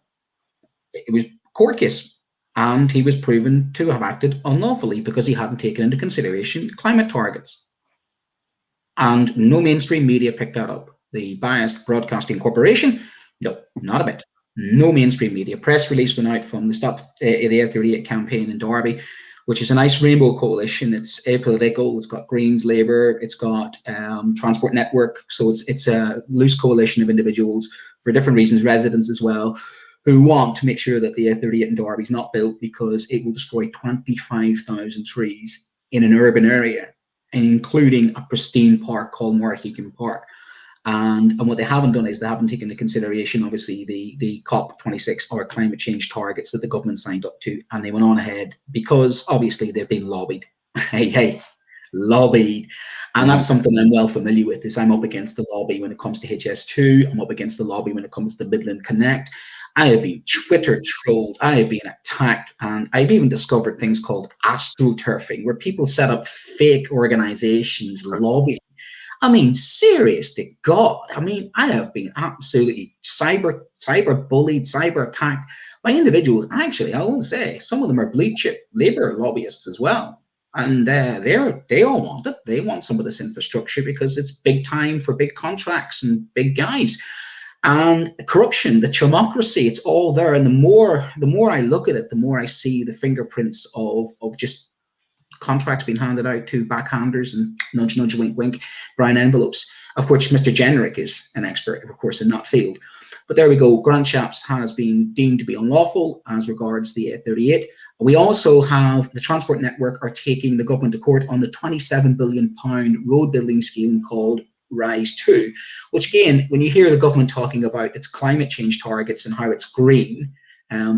It was a court case. And he was proven to have acted unlawfully because he hadn't taken into consideration climate targets. And no mainstream media picked that up. The Biased Broadcasting Corporation, no, not a bit. No mainstream media. Press release went out from the Stop the A38 campaign in Derby, which is a nice rainbow coalition. It's apolitical. It's got Greens, Labour. It's got Transport Network. So it's a loose coalition of individuals for different reasons, residents as well, who want to make sure that the A38 in Derby is not built because it will destroy 25,000 trees in an urban area, including a pristine park called Morahegan Park. And what they haven't done is they haven't taken into consideration, obviously, the COP26 or climate change targets that the government signed up to. And they went on ahead because, obviously, they've been lobbied. Hey, lobbied. And that's something I'm well familiar with, is I'm up against the lobby when it comes to HS2. I'm up against the lobby when it comes to Midland Connect. I have been Twitter trolled. I have been attacked. And I've even discovered things called astroturfing, where people set up fake organizations lobbying. I mean, serious to God. I mean, I have been absolutely cyber bullied, cyber attacked by individuals. Actually, I will say some of them are blue chip labor lobbyists as well. And they all want it. They want some of this infrastructure because it's big time for big contracts and big guys. And corruption, the chumocracy, it's all there. And the more I look at it, the more I see the fingerprints of just contracts being handed out to backhanders and nudge, nudge, wink, wink, brown envelopes, of which Mr. Generic is an expert, of course, in that field. But there we go. Grant Shapps has been deemed to be unlawful as regards the A38. We also have the Transport Network are taking the government to court on the £27 billion road building scheme called Rise 2, which again, when you hear the government talking about its climate change targets and how it's green,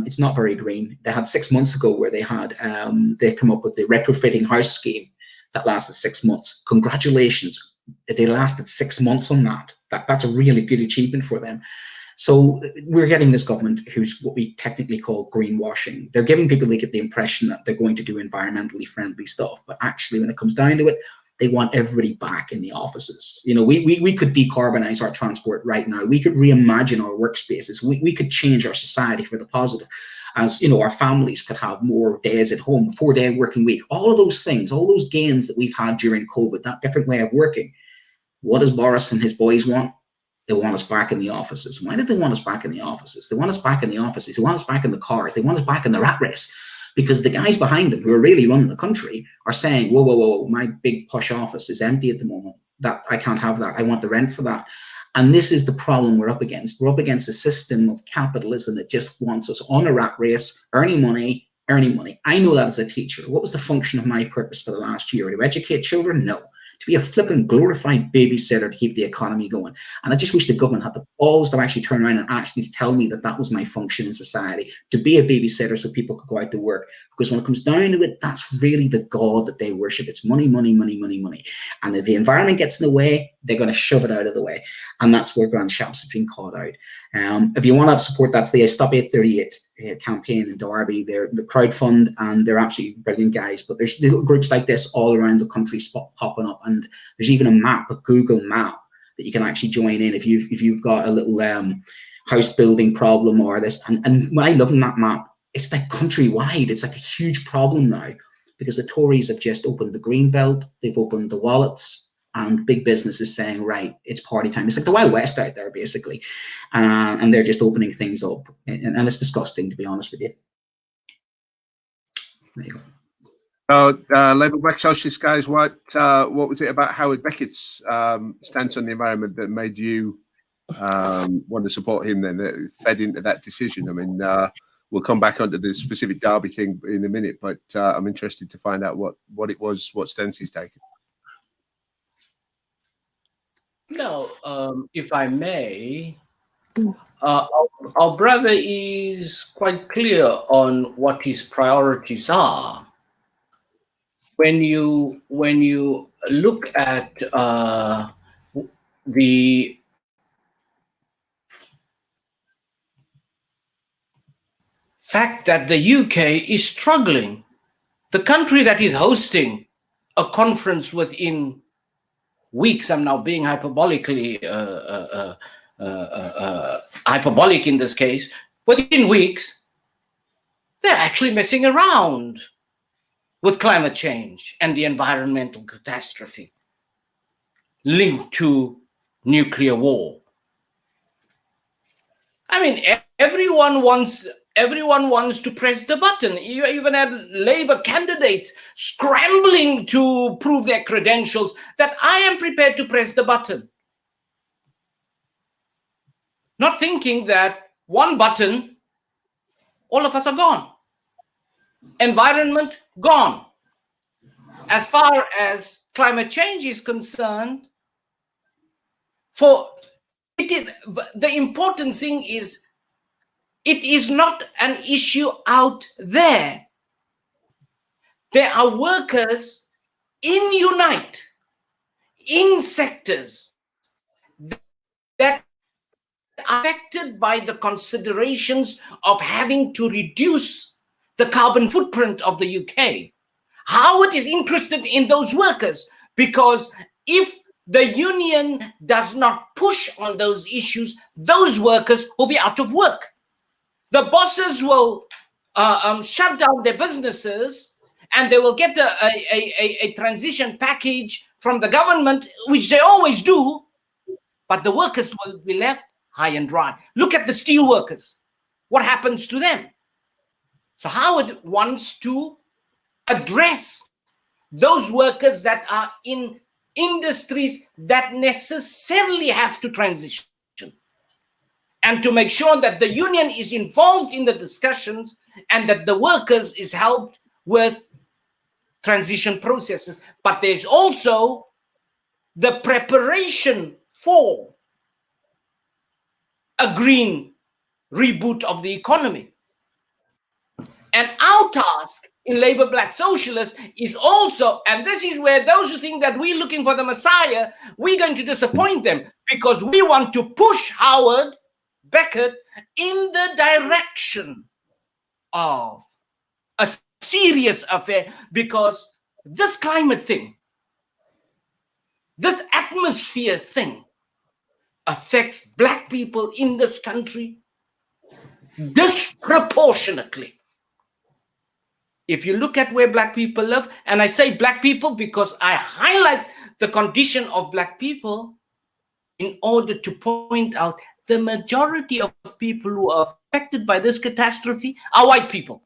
it's not very green. They had 6 months ago where they had they come up with the retrofitting house scheme that lasted 6 months. Congratulations, they lasted 6 months on that. That's a really good achievement for them. So we're getting this government who's what we technically call greenwashing. They're giving people, they get the impression that they're going to do environmentally friendly stuff, but actually when it comes down to it, they want everybody back in the offices. You know, we could decarbonize our transport right now. We could reimagine our workspaces. We could change our society for the positive. As you know, our families could have more days at home, 4-day working week, all of those things, all those gains that we've had during COVID, that different way of working. What does Boris and his boys want? They want us back in the offices. Why did they want us back in the offices? They want us back in the offices. They want us back in the cars. They want us back in the rat race. Because the guys behind them who are really running the country are saying, whoa, whoa, whoa, my big posh office is empty at the moment. That I can't have that. I want the rent for that. And this is the problem we're up against. We're up against a system of capitalism that just wants us on a rat race, earning money, earning money. I know that as a teacher. What was the function of my purpose for the last year? To educate children? No. To be a flipping glorified babysitter to keep the economy going. And I just wish the government had the balls to actually turn around and actually tell me that that was my function in society, to be a babysitter so people could go out to work. Because when it comes down to it, that's really the God that they worship. It's money, money, money, money, money. And if the environment gets in the way, they're going to shove it out of the way. And that's where Grant Shapps has been caught out. If you want to support, that's the Stop 838 campaign in Derby. They're the crowdfund and they're absolutely brilliant guys. But there's little groups like this all around the country popping up, and there's even a map, a Google map, that you can actually join in if you've got a little house building problem or this. And when I look at that map, it's like countrywide. It's like a huge problem now because the Tories have just opened the green belt. They've opened the wallets. And big business is saying, right, it's party time. It's like the Wild West out there, basically. And they're just opening things up. And it's disgusting, to be honest with you. There you go. Labour Black Socialist guys, what was it about Howard Beckett's stance on the environment that made you want to support him then, that fed into that decision? I mean, we'll come back onto the specific Derby thing in a minute, but I'm interested to find out what it was, what stance he's taken. No, if I may, our brother is quite clear on what his priorities are. When you look at the fact that the UK is struggling, the country that is hosting a conference within weeks, I'm now being hyperbolically hyperbolic in this case, within weeks, they're actually messing around with climate change and the environmental catastrophe linked to nuclear war. I mean, everyone wants to press the button. You even had Labour candidates scrambling to prove their credentials that I am prepared to press the button. Not thinking that one button, all of us are gone. Environment, gone. As far as climate change is concerned, the important thing is, it is not an issue out there. There are workers in Unite in sectors that are affected by the considerations of having to reduce the carbon footprint of the UK. Howard is interested in those workers because if the union does not push on those issues, those workers will be out of work. The bosses will shut down their businesses and they will get a transition package from the government, which they always do, but the workers will be left high and dry. Look at the steel workers. What happens to them? So Howard wants to address those workers that are in industries that necessarily have to transition, and to make sure that the union is involved in the discussions and that the workers is helped with transition processes. But there's also the preparation for a green reboot of the economy. And our task in Labour Black Socialists is also, and this is where those who think that we're looking for the Messiah, we're going to disappoint them, because we want to push Howard Beckett in the direction of a serious affair, because this climate thing, this atmosphere thing affects Black people in this country disproportionately. If you look at where Black people live, and I say Black people because I highlight the condition of Black people in order to point out the majority of people who are affected by this catastrophe are white people.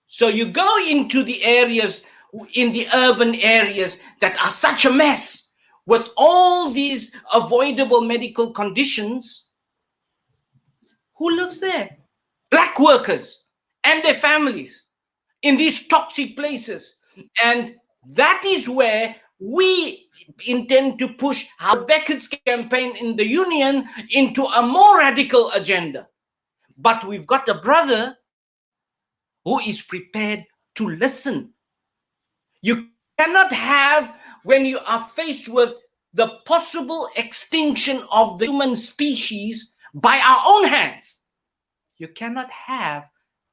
So you go into the areas, in the urban areas that are such a mess with all these avoidable medical conditions. Who lives there? Black workers and their families in these toxic places. And that is where we intend to push Howard Beckett's campaign in the union into a more radical agenda. But we've got a brother who is prepared to listen. You cannot have, when you are faced with the possible extinction of the human species by our own hands, you cannot have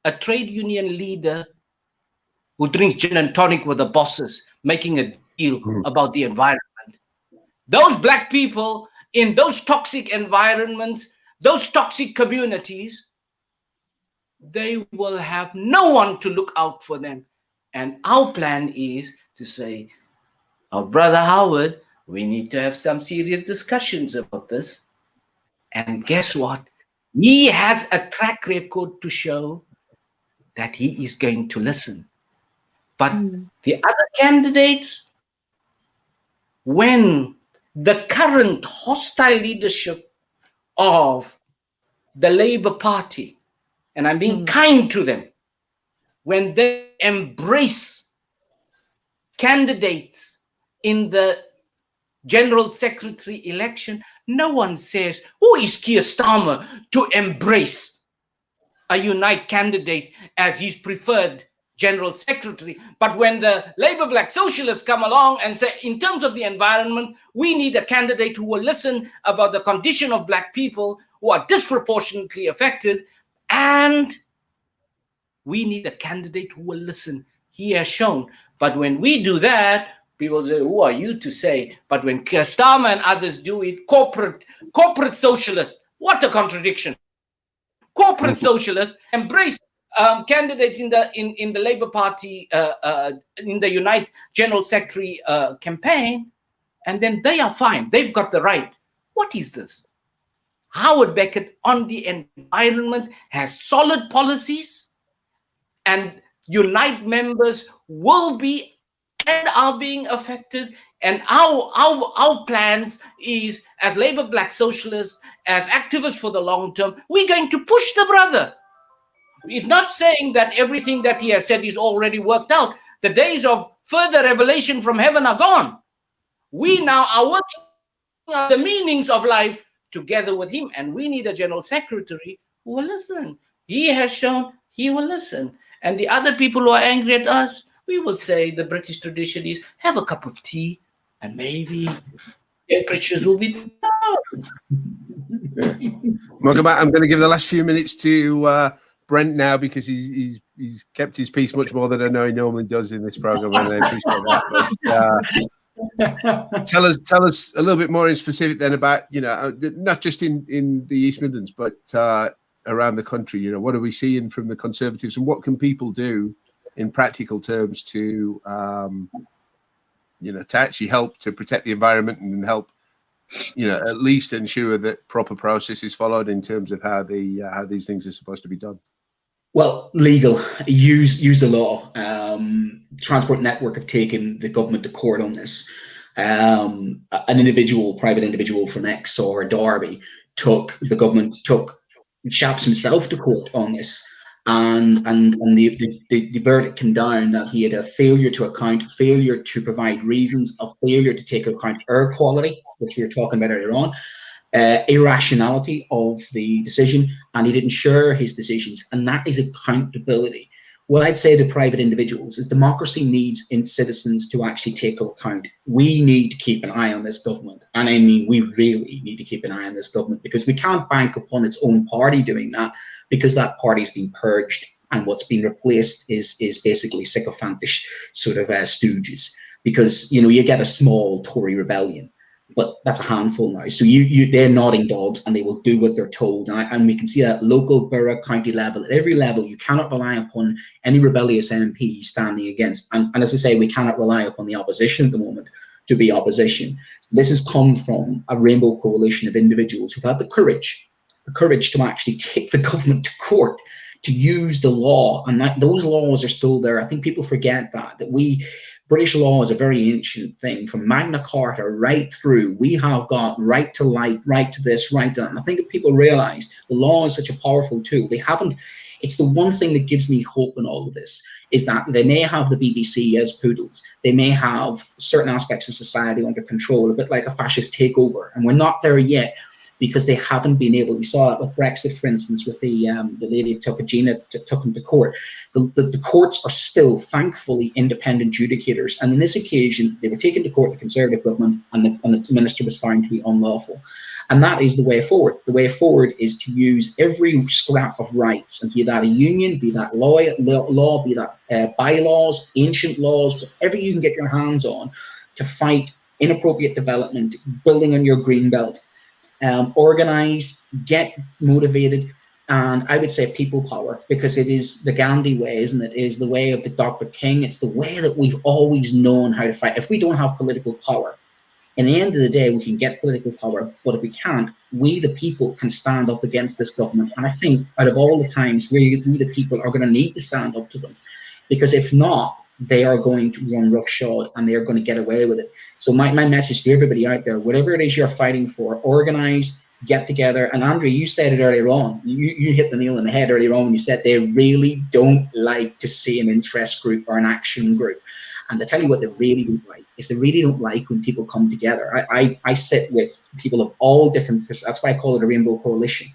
a trade union leader who drinks gin and tonic with the bosses making a deal about the environment. Those Black people in those toxic environments, those toxic communities, they will have no one to look out for them. And our plan is to say, our brother Howard, we need to have some serious discussions about this. And guess what? He has a track record to show that he is going to listen. But the other candidates, when the current hostile leadership of the Labour Party, and I'm being kind to them, when they embrace candidates in the General Secretary election, no one says, who is Keir Starmer to embrace a Unite candidate as his preferred General Secretary? But when the Labour Black Socialists come along and say, in terms of the environment, we need a candidate who will listen about the condition of Black people who are disproportionately affected, and we need a candidate who will listen. He has shown. But when we do that, people say, who are you to say? But when Keir Starmer and others do it, corporate socialists, what a contradiction. Corporate socialists embrace candidates in the Labour Party, in the Unite General Secretary campaign, and then they are fine. They've got the right. What is this? Howard Beckett on the environment has solid policies, and Unite members will be and are being affected. And our plans is, as Labour Black Socialists, as activists for the long term, we're going to push the brother. It's not saying that everything that he has said is already worked out. The days of further revelation from heaven are gone. We now are working on the meanings of life together with him, and we need a General Secretary who will listen. He has shown he will listen. And the other people who are angry at us, we will say the British tradition is have a cup of tea and maybe temperatures will be down. Welcome back. I'm going to give the last few minutes to Brent now, because he's kept his peace much more than I know he normally does in this program, and I appreciate that. But, tell us a little bit more in specific then about, not just in the East Midlands, but around the country. What are we seeing from the Conservatives, and what can people do in practical terms to actually help to protect the environment and help, at least ensure that proper process is followed in terms of how these things are supposed to be done? Well, legal, use the law. Transport Network have taken the government to court on this. An private individual from X or Derby took Shaps himself to court on this, and the verdict came down that he had a failure to account, failure to provide reasons, a failure to take account air quality, which we were talking about earlier on, irrationality of the decision, and he didn't share his decisions, and that is accountability. What I'd say to private individuals is democracy needs citizens to actually take account. We need to keep an eye on this government, and I mean we really need to keep an eye on this government, because we can't bank upon its own party doing that, because that party's been purged, and what's been replaced is basically sycophantish sort of stooges, because you get a small Tory rebellion, but that's a handful now. So they're nodding dogs, and they will do what they're told. And we can see that local, borough, county level, at every level, you cannot rely upon any rebellious MP standing against. And as I say, we cannot rely upon the opposition at the moment to be opposition. This has come from a rainbow coalition of individuals who've had the courage to actually take the government to court, to use the law, and those laws are still there. I think people forget that British law is a very ancient thing, from Magna Carta right through. We have got right to light, right to this, right to that. And I think if people realize the law is such a powerful tool, it's the one thing that gives me hope in all of this, is that they may have the BBC as poodles. They may have certain aspects of society under control, a bit like a fascist takeover. And we're not there yet, because they haven't been able. We saw that with Brexit, for instance, with the lady took him to court. The courts are still, thankfully, independent adjudicators. And on this occasion, they were taken to court, the Conservative government, and the minister was found to be unlawful. And that is the way forward. The way forward is to use every scrap of rights, and be that a union, be that law, be that bylaws, ancient laws, whatever you can get your hands on, to fight inappropriate development, building on your green belt. Organize, get motivated, and I would say people power, because it is the Gandhi way, isn't it? It is the way of the Dr. King. It's the way that we've always known how to fight. If we don't have political power, in the end of the day, we can get political power, but if we can't, we the people can stand up against this government. And I think out of all the times, we the people are going to need to stand up to them, because if not, they are going to run roughshod, and they're going to get away with it. So my message to everybody out there, whatever it is you're fighting for, organize, get together. And Andrew, you said it earlier on. You hit the nail on the head earlier on when you said they really don't like to see an interest group or an action group. And to tell you what they really don't like is they really don't like when people come together. I sit with people of all different, because that's why I call it a rainbow coalition.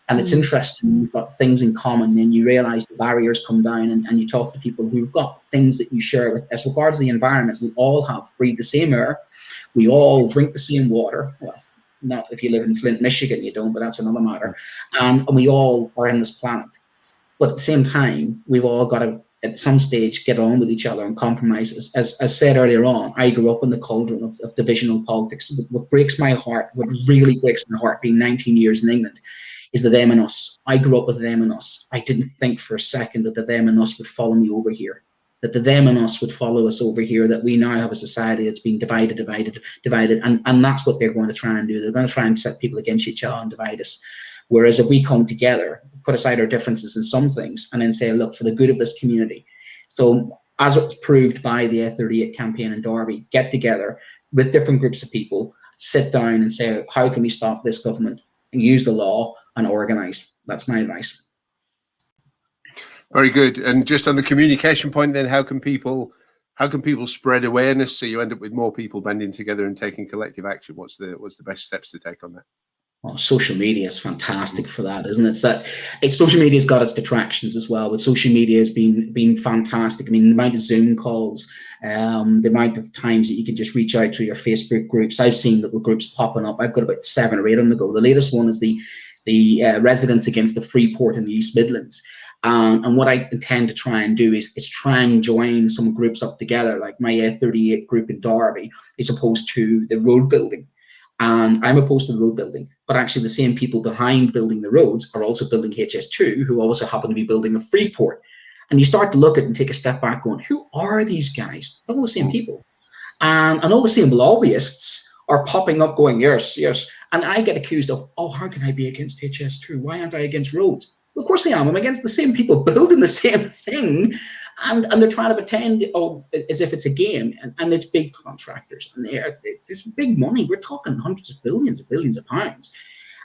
And it's interesting, you've got things in common, and you realize the barriers come down, and you talk to people who've got things that you share with. As regards the environment, we all breathe the same air, we all drink the same water. Well, not if you live in Flint, Michigan, you don't, but that's another matter. And we all are in this planet. But at the same time, we've all got to, at some stage, get on with each other and compromise. As said earlier on, I grew up in the cauldron of divisional politics. What breaks my heart, what really breaks my heart, being 19 years in England, is the them and us. I grew up with them and us. I didn't think for a second that the them and us would follow me over here, that the them and us would follow us over here, that we now have a society that's been divided. And that's what they're going to try and do. They're going to try and set people against each other and divide us. Whereas if we come together, put aside our differences in some things, and then say, look, for the good of this community. So as it was proved by the F38 campaign in Derby, get together with different groups of people, sit down and say, how can we stop this government, and use the law and organize. That's my advice. Very good. And just on the communication point, then, how can people spread awareness so you end up with more people banding together and taking collective action? What's the best steps to take on that? Well, social media is fantastic for that, isn't it? Social media's got its detractions as well, but social media has been fantastic. I mean, the amount of Zoom calls, the amount of times that you can just reach out to your Facebook groups. I've seen little groups popping up. I've got about 7 or 8 of them to go. The latest one is the Residents Against the Freeport in the East Midlands. And what I intend to try and do is try and join some groups up together, like my F38 group in Derby, as opposed to the road building. And I'm opposed to the road building, but actually the same people behind building the roads are also building HS2, who also happen to be building a Freeport. And you start to look at it and take a step back going, who are these guys? They're all the same people. And all the same lobbyists are popping up going, yes, yes. And I get accused of, oh, how can I be against HS2? Why aren't I against roads? Well, of course I am. I'm against the same people building the same thing. And they're trying to pretend, as if it's a game. And it's big contractors. And it's big money. We're talking hundreds of billions of pounds.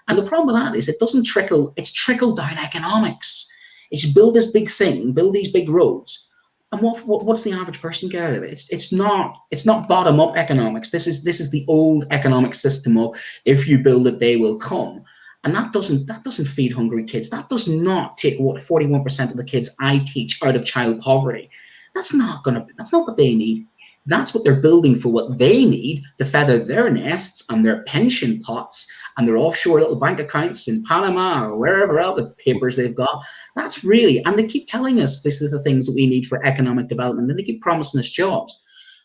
And the problem with that is it doesn't trickle. It's trickle-down economics. It's build this big thing, build these big roads. And what's the average person get out of it? It's not bottom-up economics. This is the old economic system of if you build it, they will come. And that doesn't feed hungry kids. That does not take 41% of the kids I teach out of child poverty. That's not what they need. That's what they're building for what they need to feather their nests and their pension pots and their offshore little bank accounts in Panama or wherever else the papers they've got. That's really, and they keep telling us this is the things that we need for economic development, and they keep promising us jobs.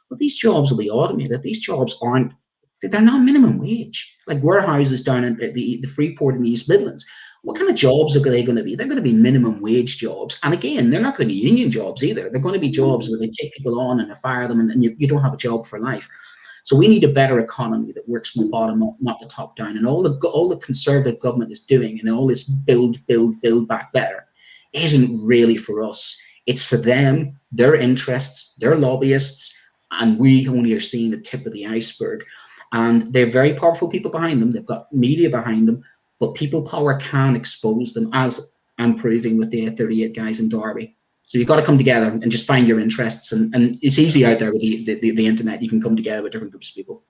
But these jobs will be automated. These jobs they're not minimum wage. Like warehouses down at the Freeport in the East Midlands. What kind of jobs are they going to be? They're going to be minimum wage jobs. And again, they're not going to be union jobs either. They're going to be jobs where they take people on and they fire them and you don't have a job for life. So we need a better economy that works from the bottom up, not the top down. And all the Conservative government is doing and all this build back better isn't really for us. It's for them, their interests, their lobbyists, and we only are seeing the tip of the iceberg. And they're very powerful people behind them. They've got media behind them, but people power can expose them, as I'm proving with the 38 guys in Derby. So you've got to come together and just find your interests. And it's easy out there with the internet. You can come together with different groups of people.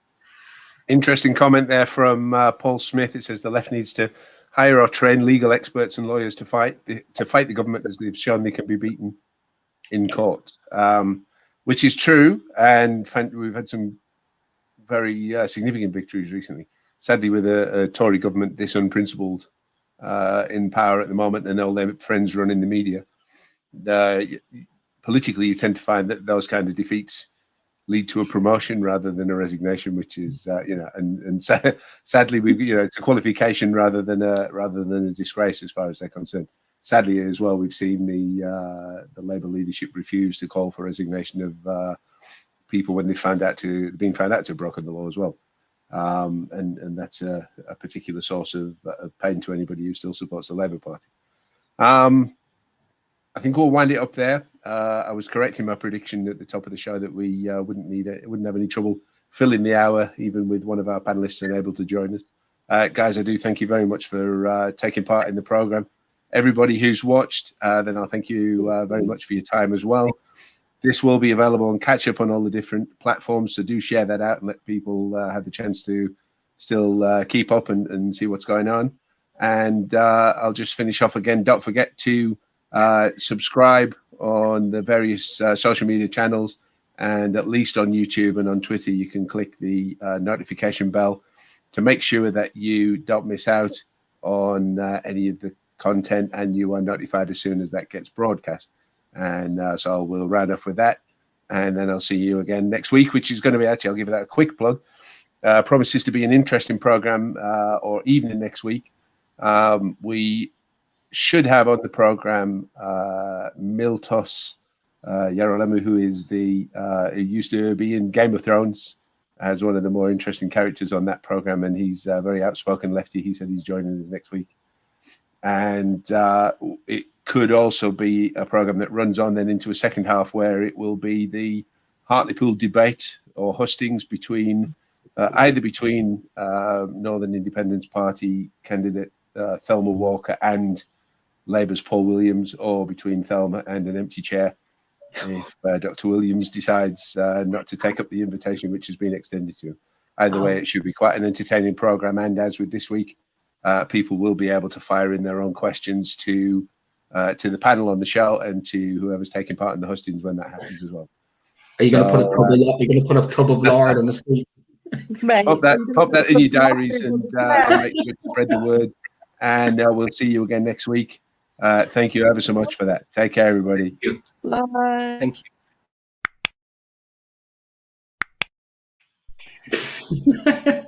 Interesting comment there from Paul Smith. It says the left needs to hire or train legal experts and lawyers to fight the government, as they've shown they can be beaten in court, which is true. And we've had some very significant victories recently. Sadly, with a Tory government this unprincipled in power at the moment, and all their friends running the media, politically you tend to find that those kind of defeats lead to a promotion rather than a resignation, which is sadly it's a qualification rather than a disgrace as far as they're concerned. Sadly as well, we've seen the Labour leadership refuse to call for resignation of people when they've been found out to have broken the law as well. And that's a particular source of pain to anybody who still supports the Labour Party. I think we'll wind it up there. I was correct in my prediction at the top of the show that we wouldn't have any trouble filling the hour, even with one of our panelists unable to join us. Guys, I do thank you very much for taking part in the programme. Everybody who's watched, then I'll thank you very much for your time as well. This will be available on catch up on all the different platforms, so do share that out and let people have the chance to still keep up and see what's going on. And I'll just finish off again. Don't forget to subscribe on the various social media channels, and at least on YouTube and on Twitter, you can click the notification bell to make sure that you don't miss out on any of the content and you are notified as soon as that gets broadcast. And so we'll round off with that, and then I'll see you again next week, which is going to be, actually, I'll give that a quick plug. Promises to be an interesting program or evening next week. We should have on the program Miltos Yarolemu, who is who used to be in Game of Thrones, as one of the more interesting characters on that program, and he's a very outspoken lefty. He said he's joining us next week. And it could also be a program that runs on then into a second half where it will be the Hartlepool debate or hustings between either between Northern Independence Party candidate Thelma Walker and Labour's Paul Williams, or between Thelma and an empty chair if Dr. Williams decides not to take up the invitation which has been extended to him. Either way, it should be quite an entertaining program, and as with this week, people will be able to fire in their own questions to the panel on the show and to whoever's taking part in the hustings when that happens as well. Are you going to put a tub of, you're going to put a tub of lard on the seat? Mate, Pop that in your diaries and make sure to spread the word. And we'll see you again next week. Thank you ever so much for that. Take care, everybody. Bye. Thank you.